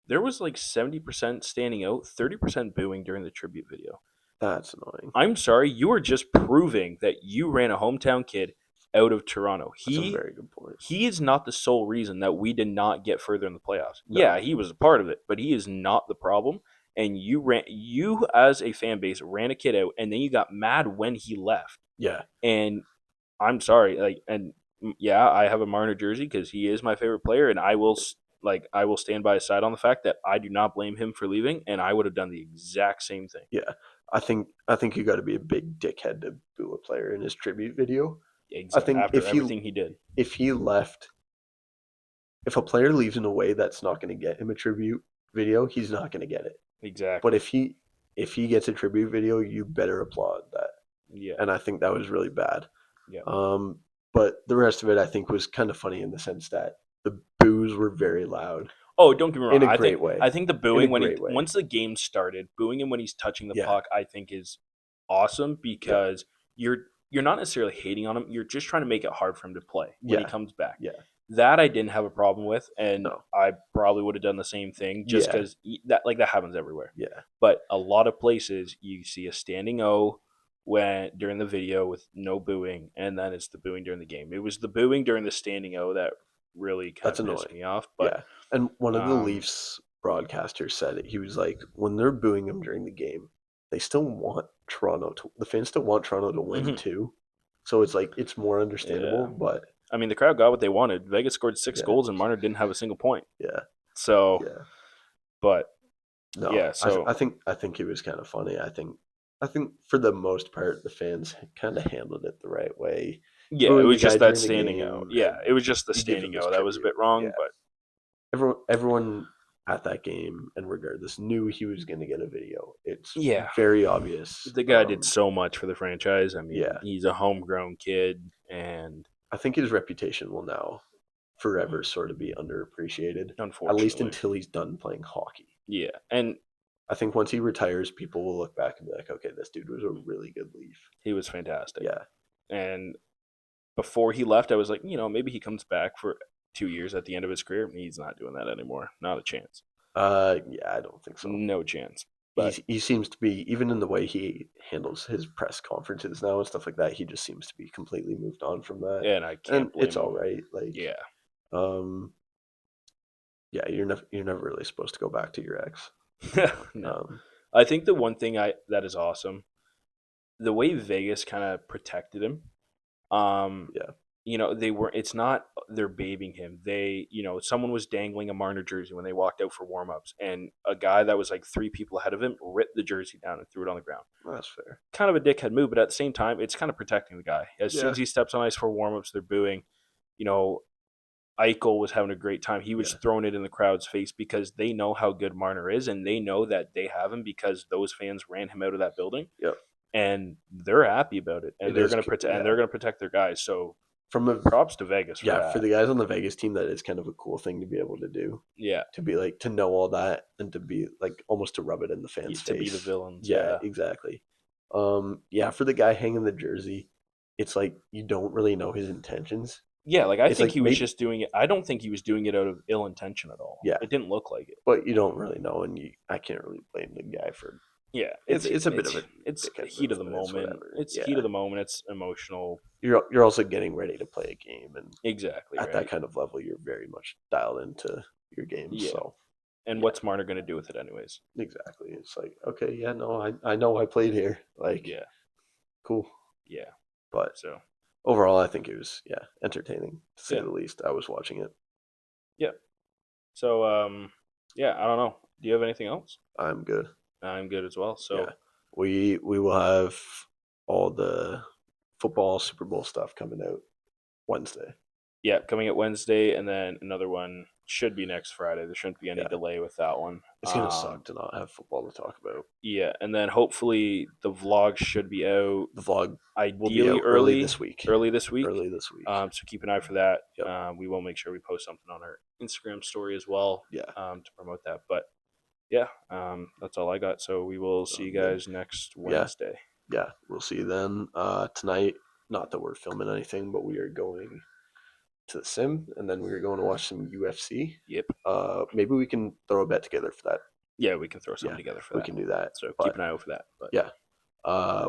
there was like 70% standing out, 30% booing during the tribute video. That's annoying. I'm sorry, you are just proving that you ran a hometown kid out of Toronto. That's a very good point. He is not the sole reason that we did not get further in the playoffs. No. Yeah, he was a part of it, but he is not the problem. And you as a fan base ran a kid out, and then you got mad when he left. Yeah, And I'm sorry, yeah, I have a Marner jersey because he is my favorite player, and I will stand by his side on the fact that I do not blame him for leaving, and I would have done the exact same thing. yeah. I think you got to be a big dickhead to boo a player in his tribute video. Exactly. think After if he- everything he did. If he left, if a player leaves in a way that's not going to get him a tribute video, he's not going to get it. Exactly. But if he gets a tribute video, you better applaud that. Yeah. And I think that was really bad. Yeah. But the rest of it I think was kind of funny in the sense that the boos were very loud. Oh, don't get me wrong. In a great way. I think the booing when great way. once the game started, booing him when he's touching the Yeah. puck, I think is awesome because you're not necessarily hating on him. You're just trying to make it hard for him to play when he Yeah. comes back. Yeah. That I didn't have a problem with, and No. I probably would have done the same thing just Yeah. because that happens everywhere. Yeah. But a lot of places you see a standing O when during the video with no booing, and then it's the booing during the game. It was the booing during the standing O that really kind That's of pissed annoying. me off. But Yeah. And one of the um, Leafs broadcasters said it. He was like, when they're booing him during the game, they still want the fans still want Toronto to win Mhm. too. So it's like, it's more understandable, Yeah. but I mean, the crowd got what they wanted. Vegas scored 6 Yeah. goals, and Marner didn't have a single point. yeah. So, Yeah. but No. Yeah, so- I think it was kind of funny. I think for the most part the fans kind of handled it the right way. yeah, Booing it the was guy just during that the standing game, O. Yeah, and it was just the you give him standing his O that was a tribute. bit wrong, Yeah. but Everyone at that game and regardless knew he was going to get a video. It's Yeah. very obvious. the guy did so much for the franchise. I mean, Yeah. he's a homegrown kid, and I think his reputation will now forever sort of be underappreciated, unfortunately, at least until he's done playing hockey. yeah, and I think once he retires, people will look back and be like, okay, this dude was a really good Leaf. he was fantastic. Yeah. And before he left, I was like, maybe he comes back for 2 years at the end of his career. He's not doing that anymore. Not a chance. Yeah, I don't think so. No chance. But He seems to be, even in the way he handles his press conferences now and stuff like that, he just seems to be completely moved on from that. and I can't And blame it's him. all right. Like, Yeah. um, Yeah, you're never really supposed to go back to your ex. No, Um, I think the one thing I that is awesome, the way Vegas kind of protected him. Um, yeah, they were. It's not they're babying him. Someone was dangling a Marner jersey when they walked out for warmups, and a guy that was like three people ahead of him ripped the jersey down and threw it on the ground. that's fair. Kind of a dickhead move, but at the same time, it's kind of protecting the guy. As soon Yeah, as he steps on ice for warmups, they're booing. You know, Eichel was having a great time. He was yeah, throwing it in the crowd's face because they know how good Marner is, and they know that they have him because those fans ran him out of that building, yep. and they're happy about it, and It is, they're yeah. going to protect their guys. So From a props to Vegas for Yeah, for that. the guys on the Vegas team, that is kind of a cool thing to be able to do. Yeah, To be like to know all that and to be like almost to rub it in the fans' to be the face. villains. Yeah, Yeah, exactly. Yeah, for the guy hanging the jersey, it's like you don't really know his intentions. yeah. Like I It's think like he was maybe just doing it. I don't think he was doing it out of ill intention at all. yeah, It didn't look like it. but you don't really know, and I can't really blame the guy for Yeah, it's a bit of a it's dickhead heat move, of the but it's moment. whatever. It's heat of Yeah, the moment. It's emotional. you're also getting ready to play a game, and Exactly at that right. kind of level, you're very much dialed into your games. Yeah. So And yeah, what's Marner going to do with it, anyways? exactly. It's like okay, yeah, no, I know I played here. Like Yeah. cool. Yeah. But So overall, I think it was entertaining to say yeah. the least. I was watching it. Yeah. So yeah. I don't know. Do you have anything else? I'm good. I'm good as well. Yeah, So we will have all the football Super Bowl stuff coming out Wednesday. yeah, coming at Wednesday, and then another one should be next Friday. There shouldn't be any Yeah, delay with that one. it's gonna suck to not have football to talk about. Yeah, and then hopefully the vlog should be out The vlog will be ideally out early this week. early this week. Early this week. So keep an eye for that. Yep. We will make sure we post something on our Instagram story as well, Yeah. to promote that. But yeah, that's all I got. So we will see you Good. guys next Yeah. Wednesday. Yeah. We'll see you then. Tonight, not that we're filming anything, but we are going to the sim, and then we are going to watch some UFC. Yep. Maybe we can throw a bet together for that. Yeah, we can throw something Yeah, together for we that. can do that. So But keep an eye out for that. But yeah,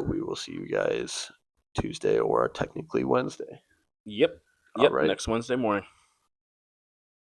we will see you guys Tuesday or technically Wednesday. yep. All Yep. right. Next Wednesday morning.